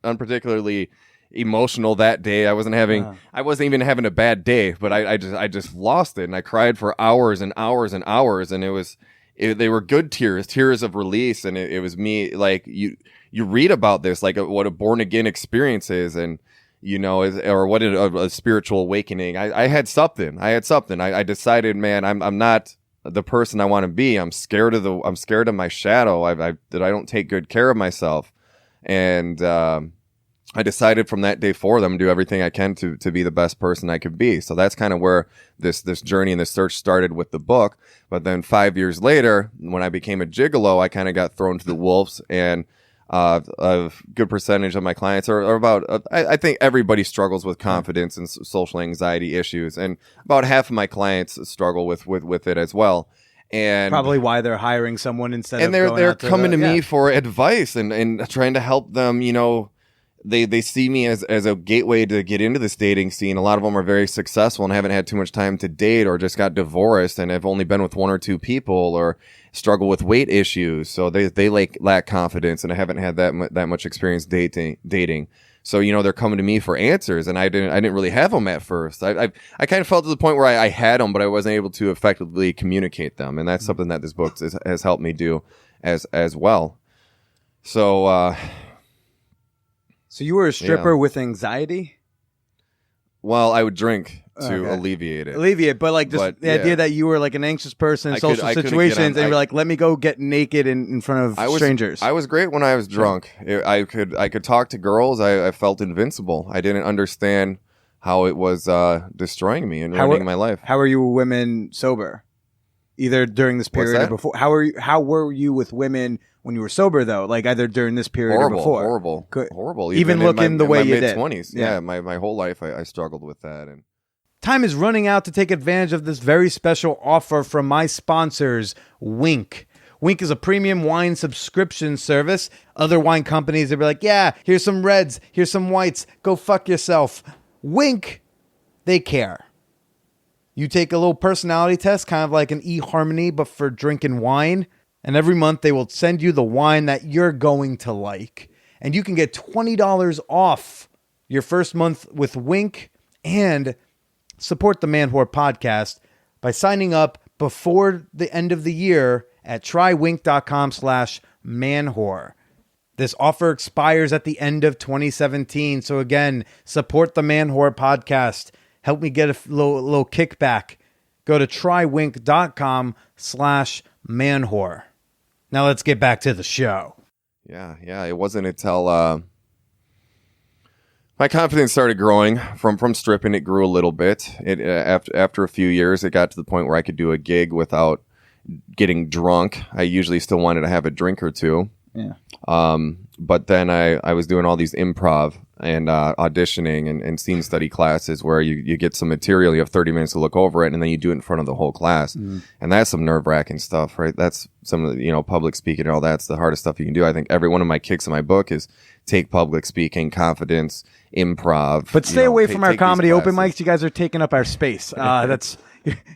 unparticularly emotional that day. I wasn't even having a bad day, but I just lost it, and I cried for hours and hours and hours, and they were good tears of release, and it was me. Like you read about this, like what a born again experience is, and or what a spiritual awakening. I had something. I decided, man, I'm not the person I want to be. I'm scared of my shadow. That I don't take good care of myself, and I decided from that day forward, I'm going to do everything I can to be the best person I could be. So that's kind of where this journey and this search started with the book. But then 5 years later, when I became a gigolo, I kind of got thrown to the wolves, and a good percentage of my clients are about, I think everybody struggles with confidence and social anxiety issues. And about half of my clients struggle with it as well. And probably why they're hiring someone instead of they're coming to me for advice and trying to help them, They see me as a gateway to get into this dating scene. A lot of them are very successful and haven't had too much time to date, or just got divorced and have only been with one or two people, or struggle with weight issues. So they lack confidence and haven't had that much experience dating. So they're coming to me for answers, and I didn't really have them at first. I kind of felt to the point where I had them, but I wasn't able to effectively communicate them, and that's something that this book has helped me do as well. So. So you were a stripper with anxiety? Well, I would drink to alleviate it. But the idea that you were like an anxious person in social situations, and you're like, let me go get naked in front of strangers. I was great when I was drunk. I could talk to girls. I felt invincible. I didn't understand how it was destroying me and ruining my life. How are you with women sober? Either during this period or before. How were you with women when you were sober though? Like either during this period or before. Horrible. Even looking the way you did. Mid-20s. Yeah, my whole life I struggled with that. And time is running out to take advantage of this very special offer from my sponsors, Wink. Wink is a premium wine subscription service. Other wine companies, they'd be like, yeah, here's some reds, here's some whites, go fuck yourself. Wink, they care. You take a little personality test, kind of like an eHarmony, but for drinking wine. And every month they will send you the wine that you're going to like. And you can get $20 off your first month with Wink and support the Man Whore podcast by signing up before the end of the year at trywink.com/manwhore. This offer expires at the end of 2017. So again, support the Man Whore podcast. Help me get a little kickback. Go to trywink.com/manwhore. Now let's get back to the show. Yeah. It wasn't until my confidence started growing from stripping. It grew a little bit. After a few years, it got to the point where I could do a gig without getting drunk. I usually still wanted to have a drink or two. Yeah. But then I was doing all these improv and auditioning and scene study classes where you get some material, you have 30 minutes to look over it, and then you do it in front of the whole class. And that's some nerve-wracking stuff, right? That's some of the, public speaking and all that's the hardest stuff you can do. I think every one of my kicks in my book is take public speaking, confidence, improv. But stay away from our comedy open mics. You guys are taking up our space. That's...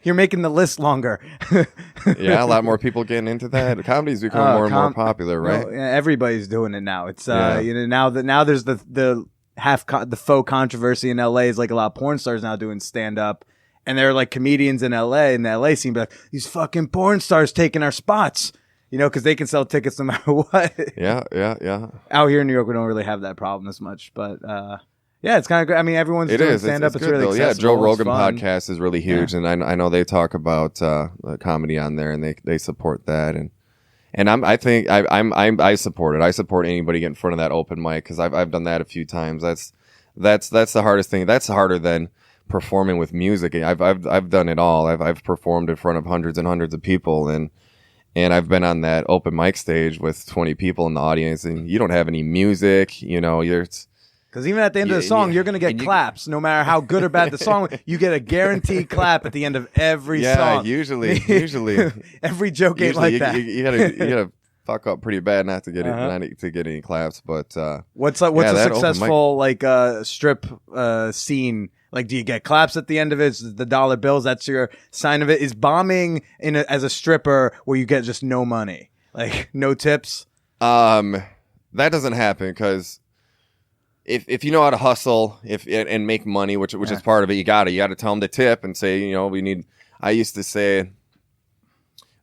You're making the list longer. Yeah, a lot more people getting into that. Comedy's becoming more and more popular, right? Well, everybody's doing it now. It's now there's the faux controversy in LA is like a lot of porn stars now doing stand up, and they're like comedians in LA, and the LA scene be like, these fucking porn stars taking our spots, because they can sell tickets no matter what. Yeah. Out here in New York, we don't really have that problem as much, but. Yeah, it's kind of good. I mean, everyone's doing stand-up. It's really accessible. Yeah, Joe Rogan podcast is really huge, and I know they talk about comedy on there, and they support that, and I support it. I support anybody getting in front of that open mic because I've done that a few times. That's the hardest thing. That's harder than performing with music. I've done it all. I've performed in front of hundreds and hundreds of people, and I've been on that open mic stage with 20 people in the audience, and you don't have any music. Because even at the end of the song, you're going to get claps. No matter how good or bad the song, you get a guaranteed clap at the end of every song. Yeah, usually. Every joke ain't like that. You gotta fuck up pretty bad not to get to get any claps. But what's a successful strip scene? Like, do you get claps at the end of it? Is the dollar bills? That's your sign of it. Is bombing as a stripper where you get just no money, like no tips? That doesn't happen because. If you know how to hustle and make money, which is part of it, you gotta tell them to tip and say, we need. I used to say,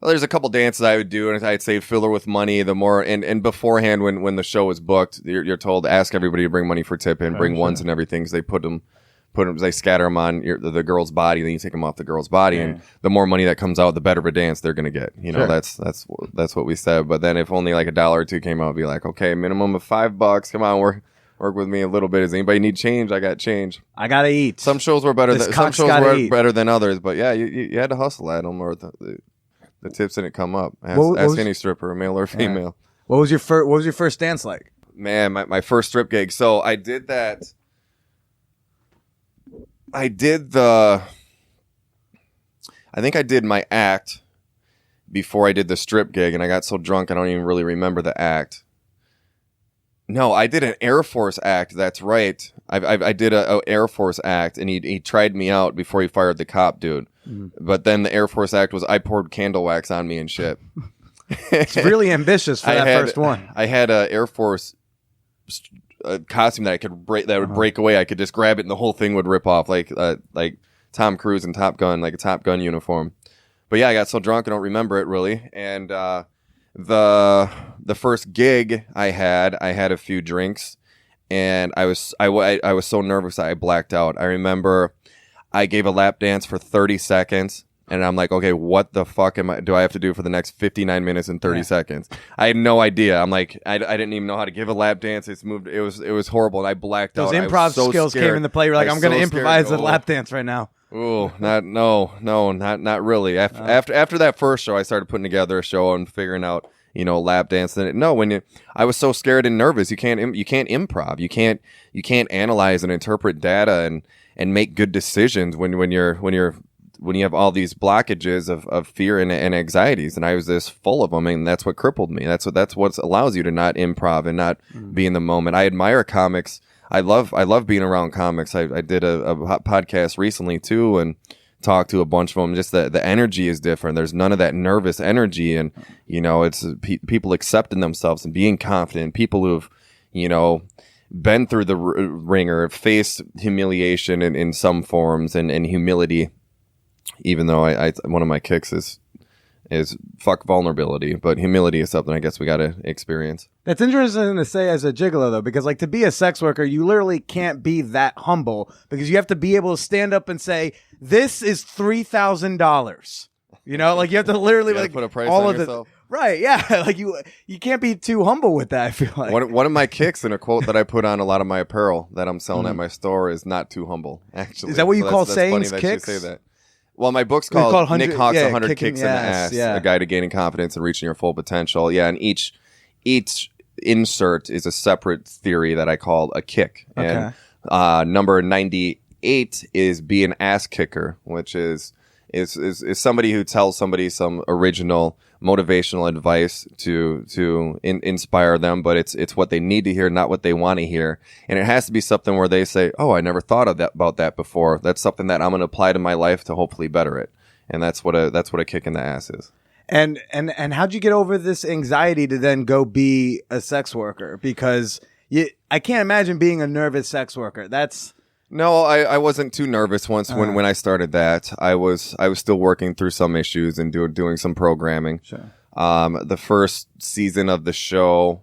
well, there's a couple dances I would do, and I'd say fill her with money. The more and beforehand when the show was booked, you're told to ask everybody to bring money for tip and bring ones and everything. So they put them, they scatter them on the girl's body, then you take them off the girl's body, and the more money that comes out, the better of a dance they're gonna get. That's what we said. But then if only like $1 or $2 came out, it'd be like, okay, minimum of $5. Come on, work with me a little bit. Does anybody need change? I got change. I gotta eat. Some shows were better. Better than others, but yeah, you had to hustle at them, or the tips didn't come up. Ask any stripper, male or female. What was your first dance like? Man, my first strip gig. So I did that. I think I did my act before I did the strip gig, and I got so drunk I don't even really remember the act. No, I did an Air Force act. That's right. I did a Air Force act, and he tried me out before he fired the cop dude. But then the Air Force act was I poured candle wax on me and shit. It's really ambitious for first one. I had a Air Force costume that I could break, that would break away. I could just grab it, and the whole thing would rip off like Tom Cruise in Top Gun, like a Top Gun uniform. But yeah, I got so drunk I don't remember it really, and. The first gig I had a few drinks, and I was so nervous I blacked out. I remember I gave a lap dance for 30 seconds, And I'm like, okay, what the fuck do I have to do for the next 59 minutes and 30 seconds? I had no idea. I'm like, I didn't even know how to give a lap dance. It was horrible, and I blacked out. Those improv skills came into play. You're like, I'm going to improvise a lap dance right now. Oh, not really. After that first show, I started putting together a show and figuring out, lap dance. I was so scared and nervous. You can't improv. You can't analyze and interpret data and make good decisions when you have all these blockages of fear and anxieties. And I was this full of them, and that's what crippled me. That's what allows you to not improv and not be in the moment. I admire comics. I love being around comics. I did a podcast recently too, and talked to a bunch of them. Just the energy is different. There's none of that nervous energy, and it's people accepting themselves and being confident. People who've been through the ringer, faced humiliation in some forms and humility. Even though I one of my kicks is fuck vulnerability, but humility is something I guess we got to experience. That's interesting to say as a gigolo, though, because to be a sex worker, you literally can't be that humble, because you have to be able to stand up and say, "This is $3,000." You have to literally put a price on yourself. Right? Yeah, you can't be too humble with that. I feel like one of my kicks and a quote that I put on a lot of my apparel that I'm selling at my store is "not too humble." Actually, is that what you call sayings? Funny kicks? That you say that. Well, my book's called Nick Hawk's 100 Kicks in the Ass, yeah. A Guide to Gaining Confidence and Reaching Your Full Potential. Yeah, and each insert is a separate theory that I call a kick. Okay. And number 98 is be an ass kicker, which is somebody who tells somebody some original motivational advice to inspire them, but it's what they need to hear, not what they want to hear. And it has to be something where they say, "Oh, I never thought about that before. That's something that I'm going to apply to my life to hopefully better it." And that's what a kick in the ass is. And how'd you get over this anxiety to then go be a sex worker? Because I can't imagine being a nervous sex worker. No, I wasn't too nervous when I started that. I was still working through some issues and doing some programming. Sure. The first season of the show,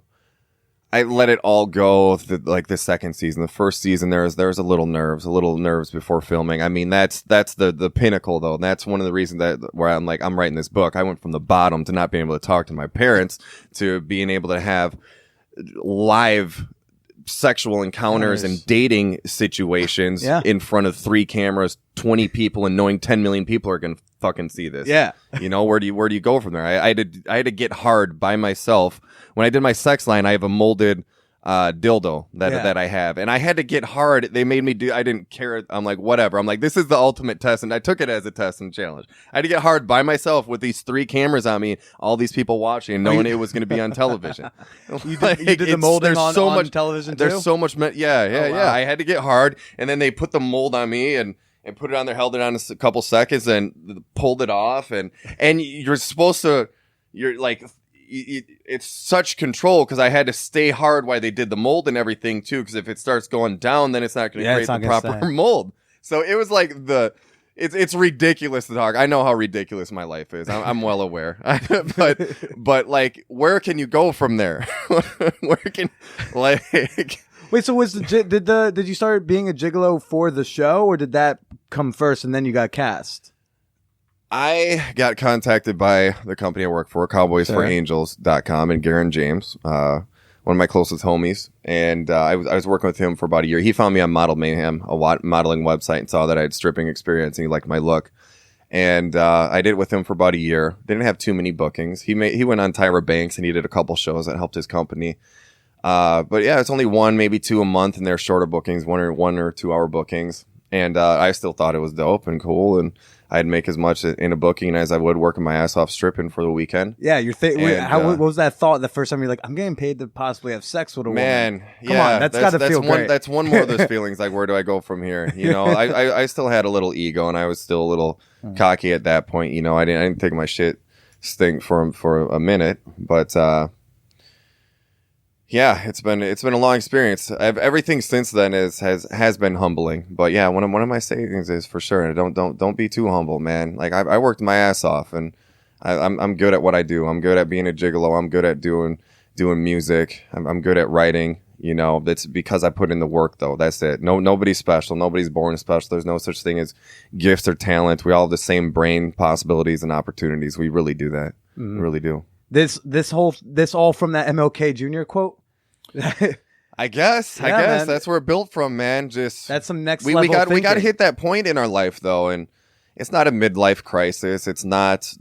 I let it all go. The second season, the first season, there was a little nerves before filming. I mean, that's the pinnacle though. That's one of the reasons where I'm like, I'm writing this book. I went from the bottom to not being able to talk to my parents to being able to have live sexual encounters and dating situations in front of 3 cameras, 20 people, and knowing 10 million people are going to fucking see this. Yeah. Where do you go from there? I had to get hard by myself. When I did my sex line, I have a molded dildo that I have, and I had to get hard. They made me I didn't care. I'm like, whatever. I'm like, this is the ultimate test, and I took it as a test and challenge. I had to get hard by myself with these 3 cameras on me, all these people watching, knowing it was going to be on television. You did the molding on television too? There's so much. Wow. I had to get hard, and then they put the mold on me and put it on there, held it on a couple seconds, and pulled it off, and you're supposed to. You're like. It's such control because I had to stay hard while they did the mold and everything too, because if it starts going down, then it's not going to create the proper mold. So it was like it's ridiculous to talk. I know how ridiculous my life is. I'm well aware. but like, where can you go from there? Where can Wait, so did you start being a gigolo for the show, or did that come first and then you got cast? I got contacted by the company I work for, cowboysforangels.com, and Garen James, one of my closest homies. And I was working with him for about a year. He found me on Model Mayhem, a modeling website, and saw that I had stripping experience, and he liked my look. And I did it with him for about a year. Didn't have too many bookings. He went on Tyra Banks, and he did a couple shows that helped his company. But yeah, it's only 1, maybe 2 a month, and they're shorter bookings, 1 or 2 hour bookings. And I still thought it was dope and cool, and I'd make as much in a booking as I would working my ass off stripping for the weekend. Yeah, what was that thought the first time you're like, I'm getting paid to possibly have sex with a woman? Come on, that's got to feel great. That's one more of those feelings, like, where do I go from here? I still had a little ego, and I was still a little cocky at that point. I didn't take my shit stink for a minute, but yeah, it's been a long experience. Everything since then has been humbling. But yeah, one of my sayings is for sure, don't be too humble, man. Like I worked my ass off, and I'm good at what I do. I'm good at being a gigolo. I'm good at doing doing music. I'm good at writing. You know, that's because I put in the work, though. That's it. Nobody's special. Nobody's born special. There's no such thing as gifts or talent. We all have the same brain possibilities and opportunities. We really do that. We really do. This all from that MLK Jr. quote. I guess man. that's where it built from, man. Just That's some next level. we got to thinking. hit that point in our life, though, and it's not a midlife crisis. It's not.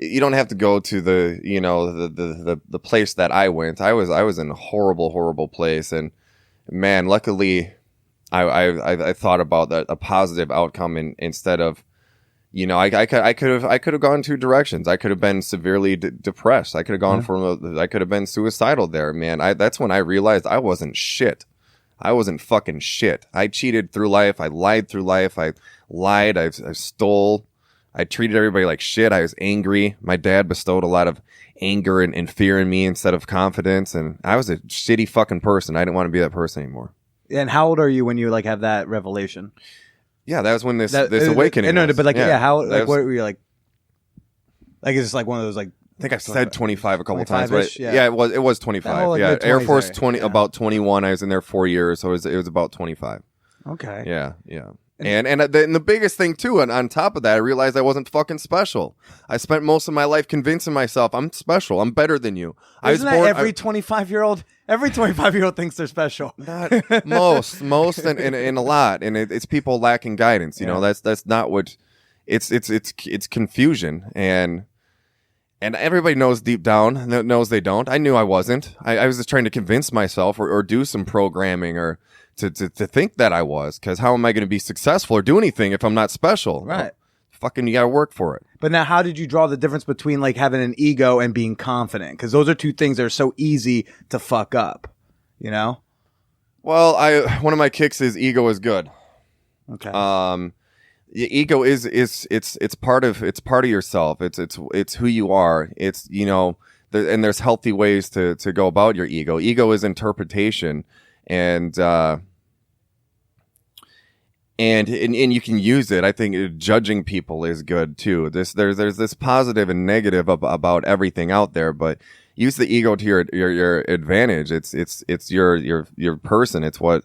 You don't have to go to the place that I went. I was in a horrible place, and man, luckily, I thought about a positive outcome instead of, I could have gone two directions. I could have been severely depressed. I could have gone I could have been suicidal there, man. That's when I realized I wasn't shit. I wasn't fucking shit. I cheated through life. I lied through life. I lied. I stole. I treated everybody like shit. I was angry. My dad bestowed a lot of anger and fear in me instead of confidence. And I was a shitty fucking person. I didn't want to be that person anymore. And how old are you when you like have that revelation? Yeah, that was when this awakening. No, was. but like, how, like, was, what were you like? Like, it's just like one of those, like, I think I said 25 a couple times, but yeah. it was 25. like yeah, Air Force there. 20, about 21. I was in there 4 years, so it was about 25. Okay. Yeah. And the biggest thing too, and on top of that, I realized I wasn't fucking special. I spent most of my life convincing myself I'm special. I'm better than you. Isn't that every 25-year-old? Every 25-year-old thinks they're special. Not most, and a lot, and it's people lacking guidance. You know, that's not what. It's confusion, and everybody knows deep down knows they don't. I knew I wasn't. I was just trying to convince myself or do some programming or. To think that I was, because how am I going to be successful or do anything if I'm not special? Right. Well, fucking, you got to work for it. But now, how did you draw the difference between like having an ego and being confident? Because those are two things that are so easy to fuck up. You know. Well, one of my kicks is ego is good. Okay. The ego is it's part of yourself. It's who you are. It's and there's healthy ways to go about your ego. Ego is interpretation. And you can use it. I think judging people is good too. There's this positive and negative about everything out there, but use the ego to your advantage. It's your person. It's what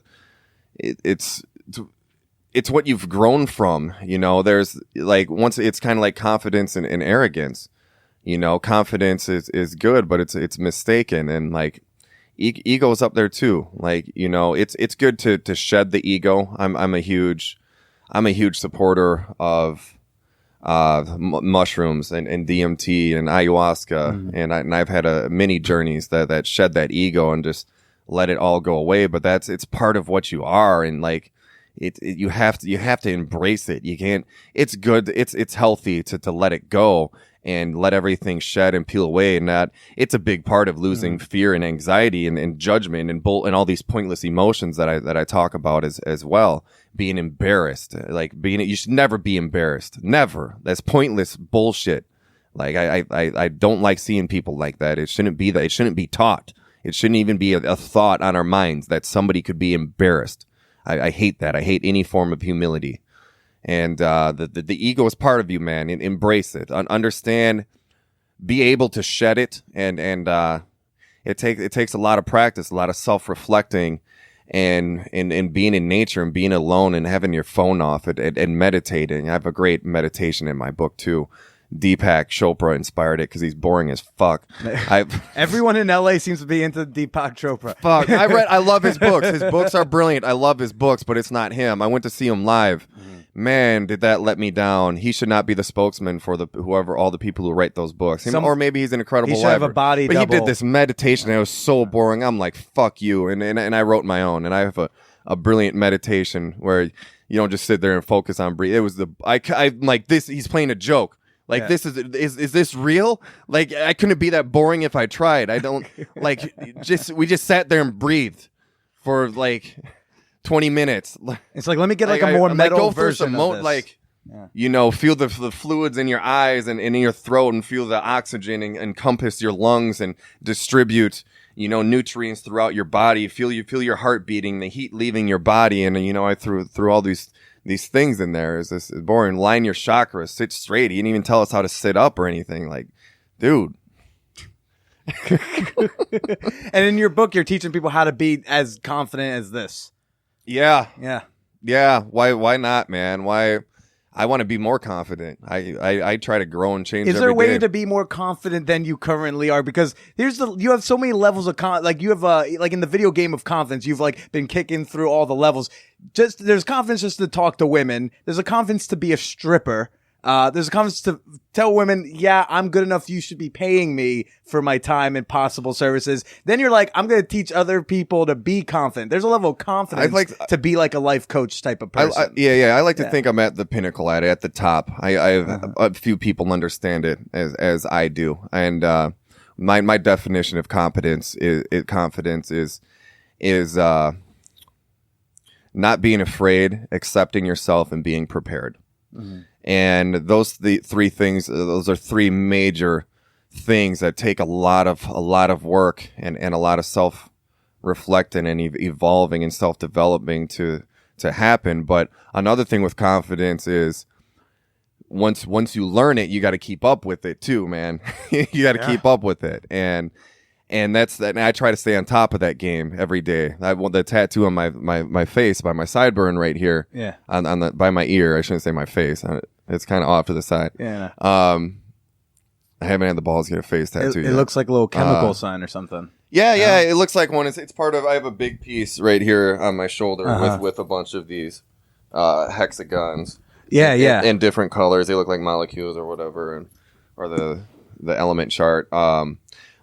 you've grown from. There's like once it's kind of like confidence and arrogance. Confidence is good, but it's mistaken, and like. Ego's up there too. Like, it's good to shed the ego. I'm a huge supporter of mushrooms and DMT and ayahuasca, and I've had many journeys that shed that ego and just let it all go away. But it's part of what you are, and like you have to embrace it. You can't. It's good. It's healthy to let it go. And let everything shed and peel away, and that it's a big part of losing fear and anxiety and judgment and all these pointless emotions that I talk about as well. Being embarrassed, you should never be embarrassed. Never. That's pointless bullshit. Like I don't like seeing people like that. It shouldn't be that. It shouldn't be taught. It shouldn't even be a thought on our minds that somebody could be embarrassed. I hate that. I hate any form of humility. And the ego is part of you, man. And embrace it. Understand. Be able to shed it. And it takes a lot of practice, a lot of self-reflecting, and being in nature and being alone and having your phone off and meditating. I have a great meditation in my book too. Deepak Chopra inspired it because he's boring as fuck. Everyone in LA seems to be into Deepak Chopra. Fuck, I love his books. His books are brilliant. I love his books, but it's not him. I went to see him live. Man, did that let me down. He should not be the spokesman for all the people who write those books. Or maybe he's an incredible He should have a body but double. He did this meditation and it was so boring. I'm like, fuck you. And I wrote my own. And I have a brilliant meditation where you don't just sit there and focus on breathe. It was I'm like this. He's playing a joke. Like, yeah. This is this real? Like, I couldn't be that boring if I tried. I don't we just sat there and breathed for like 20 minutes. It's like, let me get like a more metal go version some of this. Feel the fluids in your eyes and in your throat, and feel the oxygen and encompass your lungs and distribute, nutrients throughout your body. Feel your heart beating, the heat leaving your body. And, I threw all these things in there. Is boring? Line your chakras, sit straight. He didn't even tell us how to sit up or anything. Like, dude. And in your book, you're teaching people how to be as confident as this. Yeah. Yeah. Why not, man? Why? I want to be more confident. I try to grow and change. Is there a every way day. to be more confident than you currently are? Because you have so many levels of like you have like in the video game of confidence, you've like been kicking through all the levels. There's confidence just to talk to women. There's a confidence to be a stripper. There's a confidence to tell women, yeah, I'm good enough. You should be paying me for my time and possible services. Then you're like, I'm going to teach other people to be confident. There's a level of confidence to be like a life coach type of person. I like to think I'm at the pinnacle at the top. I have a few people understand it as I do. And, my definition of confidence is not being afraid, accepting yourself, and being prepared. Mm-hmm. And the three things, those are three major things that take a lot of work and a lot of self-reflecting and evolving and self-developing to happen. But another thing with confidence is once you learn it, you got to keep up with it too, man. You got to keep up with it. And that's that. And I try to stay on top of that game every day. I want the tattoo on my face by my sideburn right here. Yeah. By my ear. I shouldn't say my face. It's kind of off to the side. Yeah. I haven't had the balls to get a face tattoo yet. It looks like a little chemical sign or something. Yeah. It looks like one. It's part of. I have a big piece right here on my shoulder with a bunch of these hexagons. Yeah. In different colors. They look like molecules or whatever, or the element chart.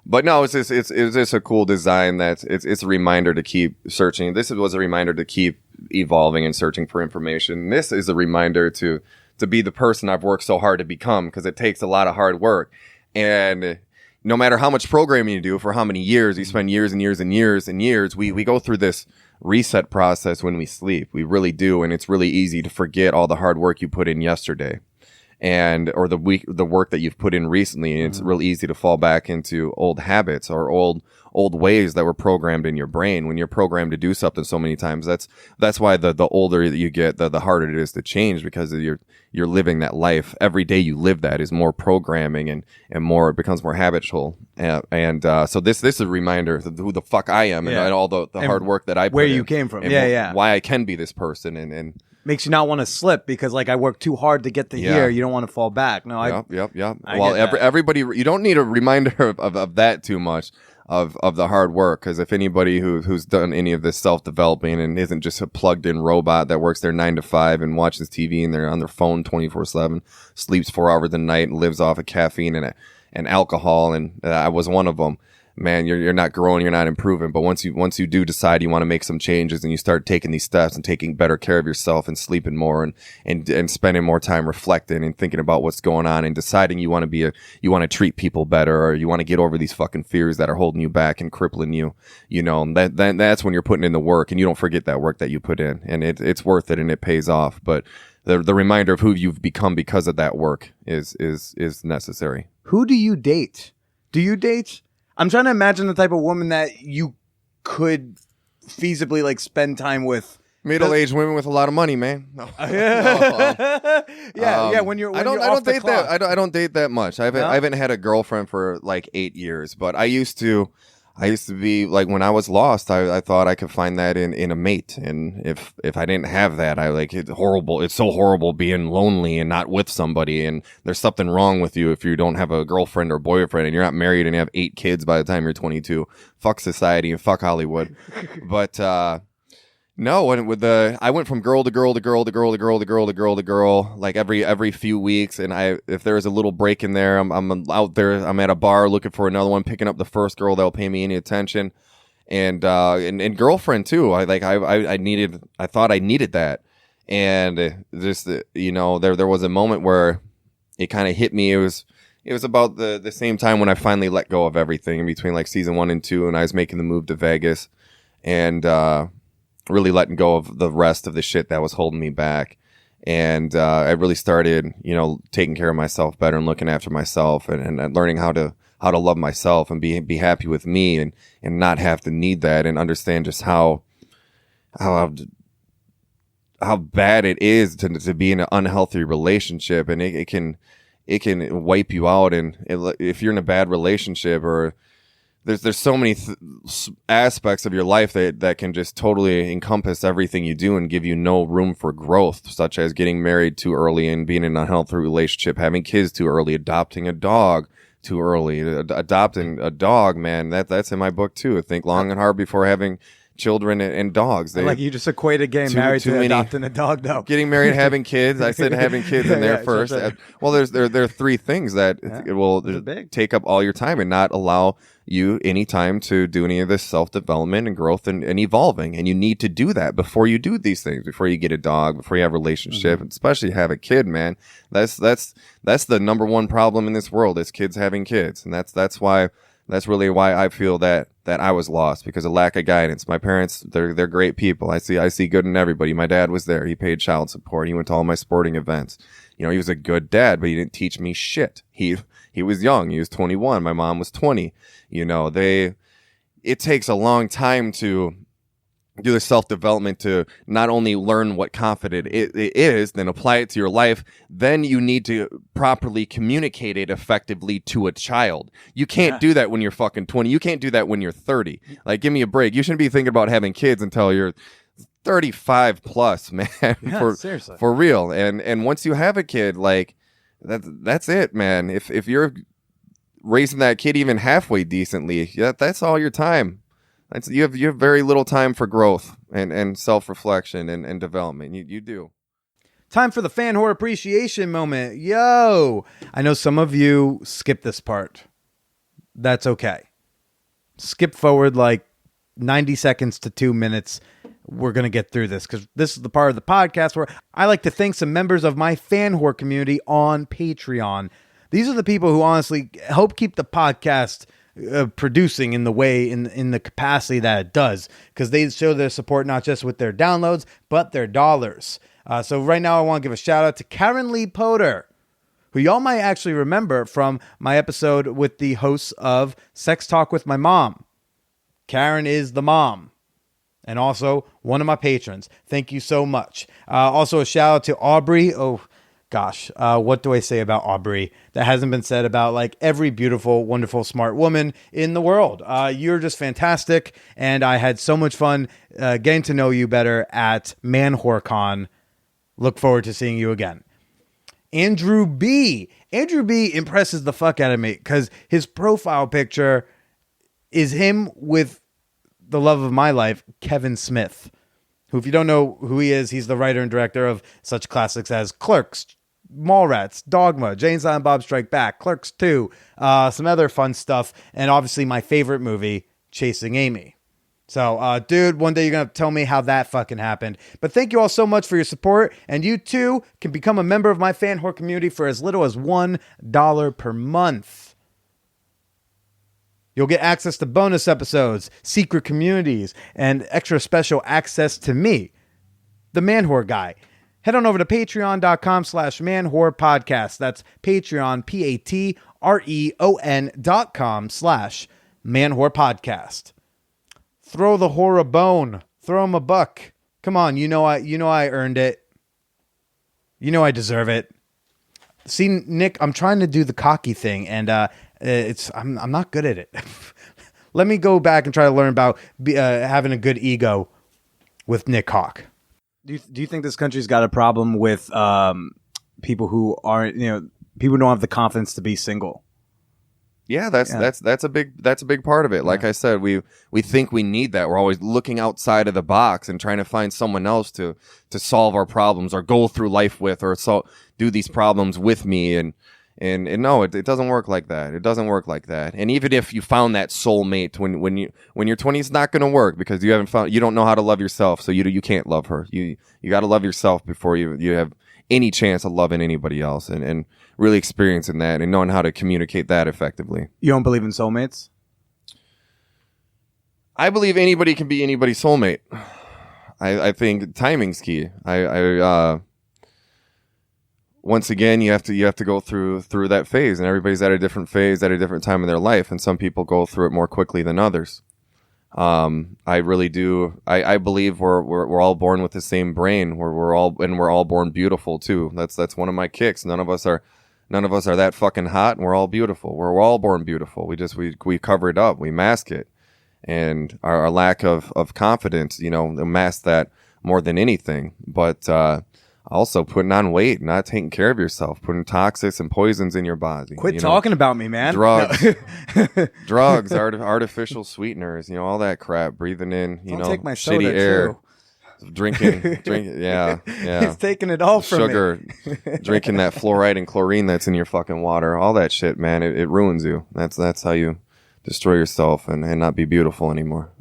But no, it's just a cool design it's a reminder to keep searching. This was a reminder to keep evolving and searching for information. This is a reminder to be the person I've worked so hard to become, because it takes a lot of hard work. And no matter how much programming you do for how many years, you spend years and years and years and years, we go through this reset process when we sleep. We really do. And it's really easy to forget all the hard work you put in yesterday. Or the work that you've put in recently, and it's real easy to fall back into old habits or old ways that were programmed in your brain. When you're programmed to do something so many times, that's why the older that you get, the harder it is to change, because you're living that life every day. You live that is more programming and more, it becomes more habitual. So this is a reminder of who the fuck I am and all the hard work that I put where in, you came from, and why I can be this person and. Makes you not want to slip, because like I worked too hard to get to here. You don't want to fall back. No, Yep. Well, everybody, you don't need a reminder of that too much of the hard work, because if anybody who's done any of this self-developing and isn't just a plugged-in robot that works their 9 to 5 and watches TV and they're on their phone 24/7, sleeps 4 hours a night and lives off of caffeine and alcohol, and I was one of them. Man, you're not growing, you're not improving. But once you do decide you want to make some changes and you start taking these steps and taking better care of yourself and sleeping more and spending more time reflecting and thinking about what's going on and deciding you want to treat people better, or you want to get over these fucking fears that are holding you back and crippling you, that's when you're putting in the work, and you don't forget that work that you put in, and it's worth it and it pays off. But the reminder of who you've become because of that work is necessary. Who do you date? Do you date? I'm trying to imagine the type of woman that you could feasibly like spend time with. Middle-aged women with a lot of money, man. No. Yeah. When you're I don't date that. I don't date that much. I haven't had a girlfriend for like 8 years, but I used to be like, when I was lost, I thought I could find that in a mate. And if I didn't have that, it's horrible. It's so horrible being lonely and not with somebody. And there's something wrong with you if you don't have a girlfriend or boyfriend and you're not married and you have 8 kids by the time you're 22. Fuck society and fuck Hollywood. But, no, I went from girl to girl to girl to girl to girl to girl to girl to girl, like every few weeks. And if there's a little break in there, I'm out there, I'm at a bar looking for another one, picking up the first girl that'll pay me any attention, and girlfriend too. I thought I needed that, and just there was a moment where it kind of hit me. It was about the same time when I finally let go of everything, in between like season 1 and 2, and I was making the move to Vegas, and really letting go of the rest of the shit that was holding me back. And I really started, taking care of myself better and looking after myself and learning how to love myself and be happy with me and not have to need that, and understand just how bad it is to be in an unhealthy relationship. And it can wipe you out. And if you're in a bad relationship, or there's so many aspects of your life that can just totally encompass everything you do and give you no room for growth, such as getting married too early and being in a unhealthy relationship, having kids too early, adopting a dog too early. Adopting a dog, man, that's in my book too. Think long and hard before having children and dogs. Like you just equated getting married to adopting a dog, though. Getting married, having kids. I said having kids in there first. Sure. Well, there are three things that it will take up all your time and not allow you any time to do any of this self-development and growth and evolving. And you need to do that before you do these things, before you get a dog, before you have a relationship, especially have a kid, man. That's the number one problem in this world is kids having kids. And that's really why I feel that I was lost, because of lack of guidance. My parents, they're great people. I see good in everybody. My dad was there. He paid child support. He went to all my sporting events. You know, he was a good dad, but he didn't teach me shit. He was young. He was 21. My mom was 20. You know, it takes a long time to do the self-development to not only learn what confident it is, then apply it to your life. Then you need to properly communicate it effectively to a child. You can't do that when you're fucking 20. You can't do that when you're 30. Like, give me a break. You shouldn't be thinking about having kids until you're 35 plus, man. Seriously. For real. And once you have a kid, like, that's it, man. If you're raising that kid even halfway decently, that's all your time. You have very little time for growth and self-reflection and development. You do. Time for the fan whore appreciation moment. Yo! I know some of you skip this part. That's okay. Skip forward like 90 seconds to 2 minutes. We're going to get through this because this is the part of the podcast where I like to thank some members of my fan whore community on Patreon. These are the people who honestly help keep the podcast producing in the way, in the capacity that it does, because they show their support not just with their downloads, but their dollars. So right now I want to give a shout out to Karen Lee Potter, who y'all might actually remember from my episode with the hosts of Sex Talk with My Mom. Karen is the mom. And also one of my patrons. Thank you so much. Also a shout out to Aubrey. Oh, gosh. What do I say about Aubrey that hasn't been said about like every beautiful, wonderful, smart woman in the world? You're just fantastic. And I had so much fun getting to know you better at ManWhoreCon. Look forward to seeing you again. Andrew B. Andrew B impresses the fuck out of me because his profile picture is him with the love of my life, Kevin Smith, who, if you don't know who he is, he's the writer and director of such classics as Clerks, Mallrats, Dogma, Jane Silent Bob Strike Back, Clerks 2, some other fun stuff, and obviously my favorite movie, Chasing Amy. So, dude, one day you're going to tell me how that fucking happened. But thank you all so much for your support, and you too can become a member of my fan whore community for as little as $1 per month. You'll get access to bonus episodes, secret communities, and extra special access to me, the Man Whore Guy. Head on over to patreon.com/manwhorepodcast. That's Patreon, patreon.com/manwhorepodcast. Throw the whore a bone. Throw him a buck. Come on, you know I earned it. You know I deserve it. See, Nick, I'm trying to do the cocky thing, and I'm not good at it. Let me go back and try to learn about having a good ego with Nick Hawk. Do you think this country's got a problem with people who aren't, people who don't have the confidence to be single? Yeah, that's a big part of it. Like I said, we think we need that. We're always looking outside of the box and trying to find someone else to solve our problems or go through life with, or do these problems with me. And no, it doesn't work like that. It doesn't work like that. And even if you found that soulmate when you're 20, it's not going to work because you don't know how to love yourself. So you can't love her. You got to love yourself before you have any chance of loving anybody else and really experiencing that and knowing how to communicate that effectively. You don't believe in soulmates? I believe anybody can be anybody's soulmate. I think timing's key. Once again, you have to go through that phase, and everybody's at a different phase at a different time in their life, and some people go through it more quickly than others. I really do. I believe we're all born with the same brain. We're all born beautiful too. That's one of my kicks. None of us are None of us are that fucking hot, and we're all beautiful. We're all born beautiful. We cover it up. We mask it. And our lack of confidence, mask that more than anything. But also putting on weight, not taking care of yourself, putting toxics and poisons in your body. Quit talking about me, man. Drugs, artificial sweeteners, all that crap. Breathing in, Don't take my shitty soda, air. too. Drinking, yeah. He's taking it all from sugar, me. drinking that fluoride and chlorine that's in your fucking water. All that shit, man. It ruins you. That's how you destroy yourself and not be beautiful anymore.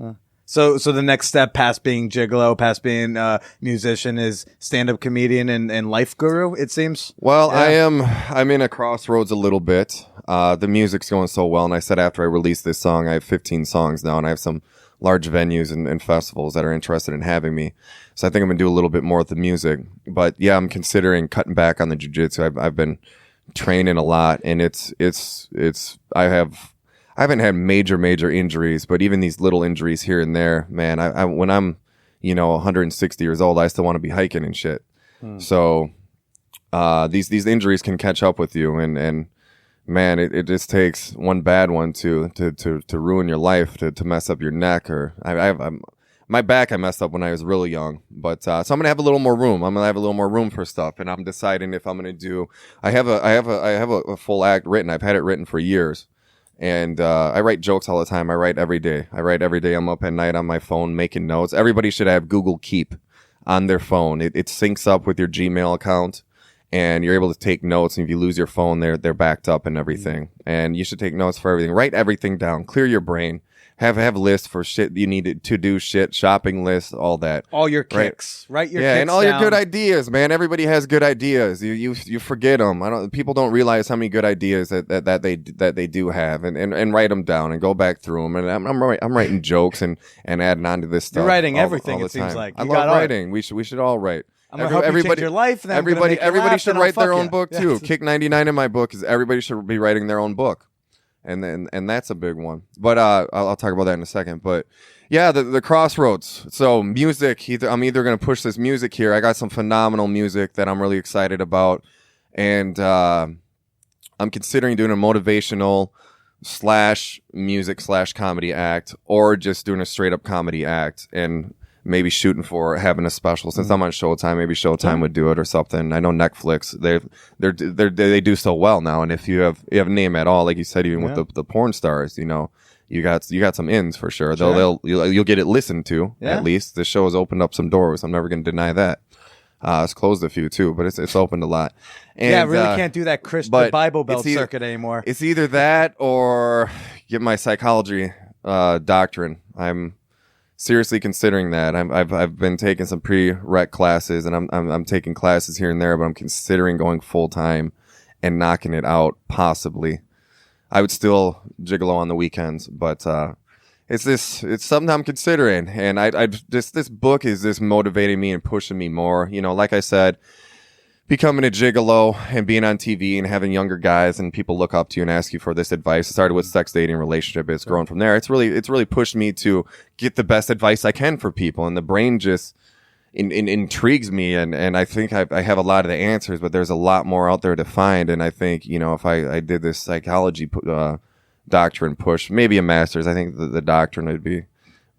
So the next step past being gigolo, past being a musician, is stand-up comedian and life guru, it seems? Well, yeah. I'm in a crossroads a little bit. The music's going so well, and I said after I released this song, I have 15 songs now, and I have some large venues and festivals that are interested in having me. So I think I'm going to do a little bit more with the music. But yeah, I'm considering cutting back on the jiu-jitsu. I've been training a lot, and I haven't had major injuries, but even these little injuries here and there, man, I when I'm, 160 years old, I still want to be hiking and shit. So, these injuries can catch up with you, and man, it just takes one bad one to ruin your life, to mess up your neck, or my back I messed up when I was really young, but so I'm gonna have a little more room. I'm gonna have a little more room for stuff, and I'm deciding if I'm gonna do. I have a full act written. I've had it written for years. And I write jokes all the time. I write every day. I'm up at night on my phone making notes. Everybody should have Google Keep on their phone. It syncs up with your Gmail account, and you're able to take notes. And if you lose your phone, they're backed up and everything. And you should take notes for everything. Write everything down. Clear your brain. Have lists for shit you need to do, shit, shopping lists, all that. All your kicks. Write your kicks and all down. Your good ideas, man. Everybody has good ideas. You forget them. People don't realize how many good ideas that they do have, and write them down and go back through them. And I'm writing jokes and adding on to this stuff. You're writing everything. It seems like I love writing. We should all write. I'm gonna help you change your life. And everybody should write their own book too. Yes. Kick 99 in my book is everybody should be writing their own book. And that's a big one. But I'll talk about that in a second. But yeah, the crossroads. So music, I'm either going to push this music here. I got some phenomenal music that I'm really excited about. And I'm considering doing a motivational / music / comedy act, or just doing a straight up comedy act, and maybe shooting for having a special. Since I'm on Showtime, maybe Showtime would do it or something. I know Netflix, they do so well now. And if you have a name at all, like you said, even with the porn stars, you got some ins for sure. You'll get it listened to at least. The show has opened up some doors. I'm never going to deny that. It's closed a few too, but it's opened a lot. And, really can't do that Christian Bible Belt circuit anymore. It's either that or get my psychology doctrine. I'm seriously considering that. I've been taking some pre-rec classes, and I'm taking classes here and there, but I'm considering going full time and knocking it out. Possibly, I would still gigolo on the weekends, but it's something I'm considering. And this book is just motivating me and pushing me more. Like I said, becoming a gigolo and being on TV and having younger guys and people look up to you and ask you for this advice. It started with sex, dating, relationship. It's grown from there. It's really pushed me to get the best advice I can for people. And the brain just intrigues me. And I think I have a lot of the answers, but there's a lot more out there to find. And I think, if I did this psychology doctrine push, maybe a master's, I think the doctrine would be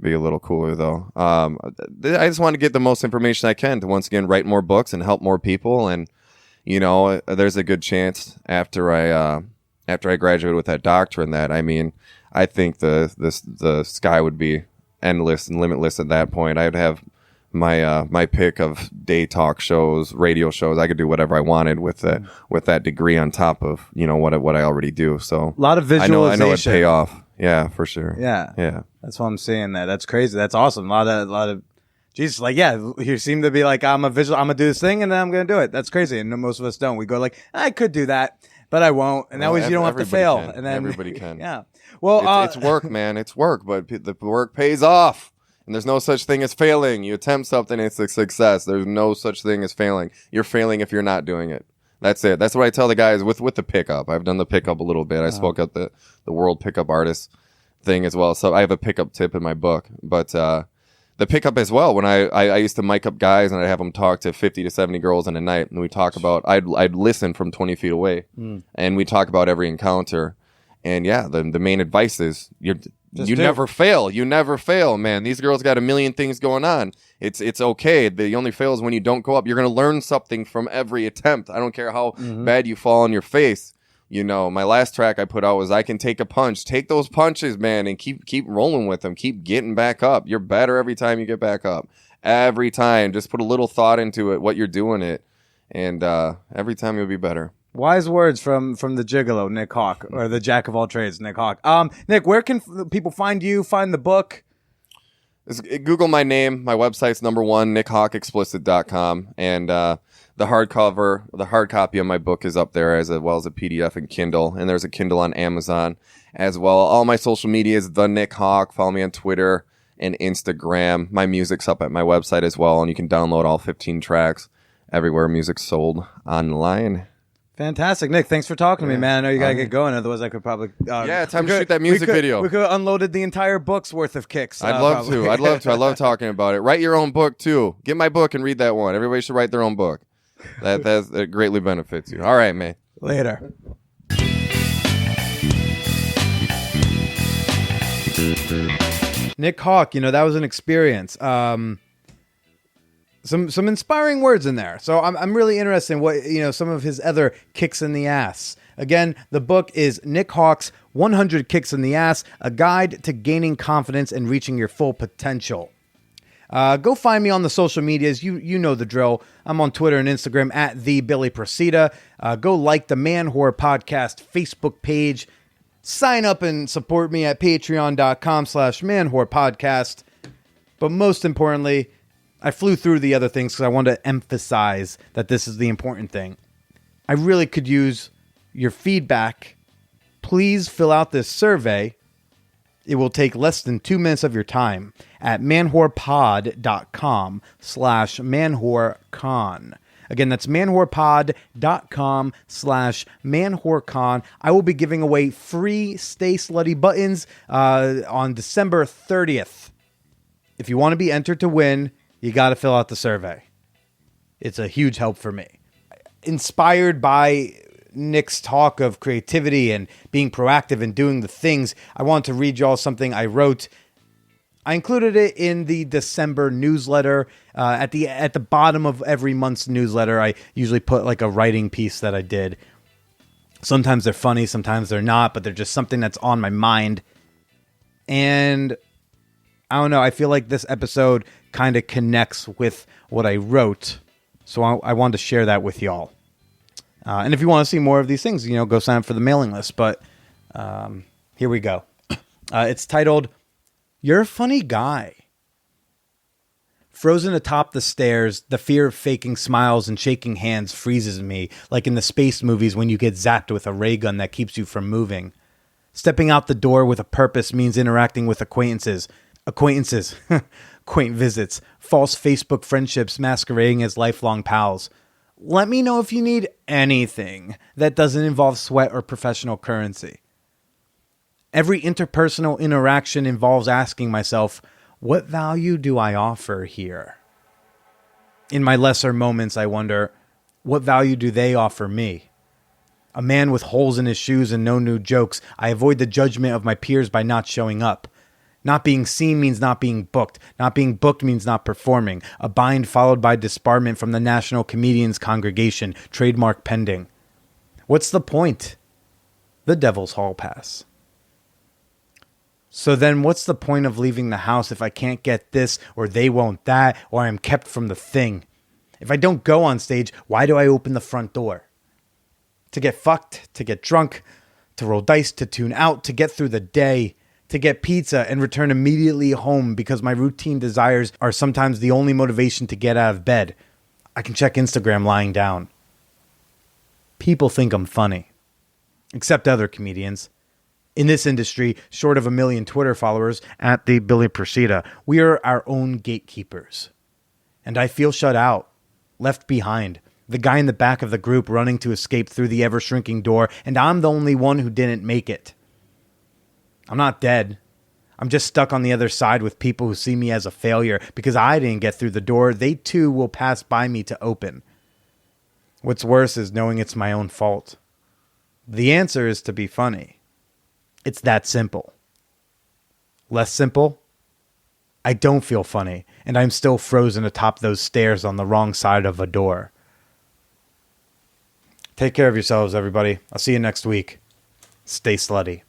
a little cooler though. I just want to get the most information I can to once again write more books and help more people. And there's a good chance after I graduated with that doctrine that I think the sky would be endless and limitless at that point. I'd have my pick of day talk shows, radio shows. I could do whatever I wanted with that degree on top of what I already do. So a lot of visualization. I know it'd pay off. Yeah, for sure. Yeah. That's why I'm saying that. That's crazy. That's awesome. A lot of Jesus, you seem to be like, I'm gonna do this thing and then I'm gonna do it. That's crazy. And most of us don't. We go like, I could do that, but I won't. And that way you don't have to fail. And then everybody can. Yeah. Well, it's work, man. It's work, but the work pays off. And there's no such thing as failing. You attempt something, it's a success. There's no such thing as failing. You're failing if you're not doing it. That's it. That's what I tell the guys with the pickup. I've done the pickup a little bit. I spoke at the World Pickup Artist thing as well. So I have a pickup tip in my book. But the pickup as well. When I used to mic up guys and I'd have them talk to 50 to 70 girls in a night, and we talk about I'd listen from 20 feet away, and we talk about every encounter. And yeah, the main advice is you never fail. You never fail, man. These girls got a million things going on. It's okay. The only fail is when you don't go up. You're gonna learn something from every attempt. I don't care how bad you fall on your face. You know, my last track I put out was I can take a punch. Take those punches, man, and keep rolling with them. Keep getting back up. You're better every time you get back up. Every time. Just put a little thought into it, what you're doing it, and every time you'll be better. Wise words from the Gigolo, Nick Hawk, or the Jack of all trades, Nick Hawk. Nick, where can people find you, find the book? Google my name. My website's #1, nickhawkexplicit.com, and the hard copy of my book is up there, as well as a PDF and Kindle, and there's a Kindle on Amazon as well. All my social media is the Nick Hawk. Follow me on Twitter and Instagram. My music's up at my website as well, and you can download all 15 tracks everywhere music's sold online. Fantastic, Nick. Thanks for talking to me, man. I know you gotta get going, otherwise I could probably time to shoot that music video. We could have unloaded the entire book's worth of kicks. I'd love to. I love talking about it. Write your own book too. Get my book and read that one. Everybody should write their own book. That greatly benefits you. All right, man. Later. Nick Hawk, that was an experience. Some inspiring words in there. So I'm really interested in what, some of his other kicks in the ass. Again, the book is Nick Hawk's 100 Kicks in the Ass, a guide to gaining confidence and reaching your full potential. Go find me on the social medias. You know the drill. I'm on Twitter and Instagram at @TheBillyProcida. Go like the Man Whore Podcast Facebook page. Sign up and support me at patreon.com/manwhorepodcast. But most importantly, I flew through the other things because I wanted to emphasize that this is the important thing. I really could use your feedback. Please fill out this survey. It will take less than 2 minutes of your time at manwhorepod.com/manwhorecon. Again, that's manwhorepod.com/manwhorecon. I will be giving away free Stay Slutty buttons on December 30th. If you want to be entered to win, you got to fill out the survey. It's a huge help for me. Inspired by Nick's talk of creativity and being proactive and doing the things, I want to read y'all something I wrote. I included it in the December newsletter. At the bottom of every month's newsletter, I usually put like a writing piece that I did. Sometimes they're funny, sometimes they're not, but they're just something that's on my mind. And I don't know, I feel like this episode kind of connects with what I wrote. So I wanted to share that with y'all. And if you want to see more of these things, go sign up for the mailing list. But here we go. It's titled, You're a Funny Guy. Frozen atop the stairs, the fear of faking smiles and shaking hands freezes me, like in the space movies when you get zapped with a ray gun that keeps you from moving. Stepping out the door with a purpose means interacting with acquaintances, quaint visits, false Facebook friendships masquerading as lifelong pals. Let me know if you need anything that doesn't involve sweat or professional currency. Every interpersonal interaction involves asking myself, what value do I offer here? In my lesser moments, I wonder, what value do they offer me? A man with holes in his shoes and no new jokes, I avoid the judgment of my peers by not showing up. Not being seen means not being booked. Not being booked means not performing. A bind followed by disbarment from the National Comedians Congregation, trademark pending. What's the point? The Devil's Hall Pass. So then what's the point of leaving the house if I can't get this or they won't that or I'm kept from the thing? If I don't go on stage, why do I open the front door? To get fucked, to get drunk, to roll dice, to tune out, to get through the day, to get pizza and return immediately home because my routine desires are sometimes the only motivation to get out of bed. I can check Instagram lying down. People think I'm funny. Except other comedians. In this industry, short of 1 million Twitter followers, at the Billy Procida, we are our own gatekeepers. And I feel shut out, left behind, the guy in the back of the group running to escape through the ever-shrinking door, and I'm the only one who didn't make it. I'm not dead. I'm just stuck on the other side with people who see me as a failure because I didn't get through the door. They too will pass by me to open. What's worse is knowing it's my own fault. The answer is to be funny. It's that simple. Less simple? I don't feel funny, and I'm still frozen atop those stairs on the wrong side of a door. Take care of yourselves, everybody. I'll see you next week. Stay slutty.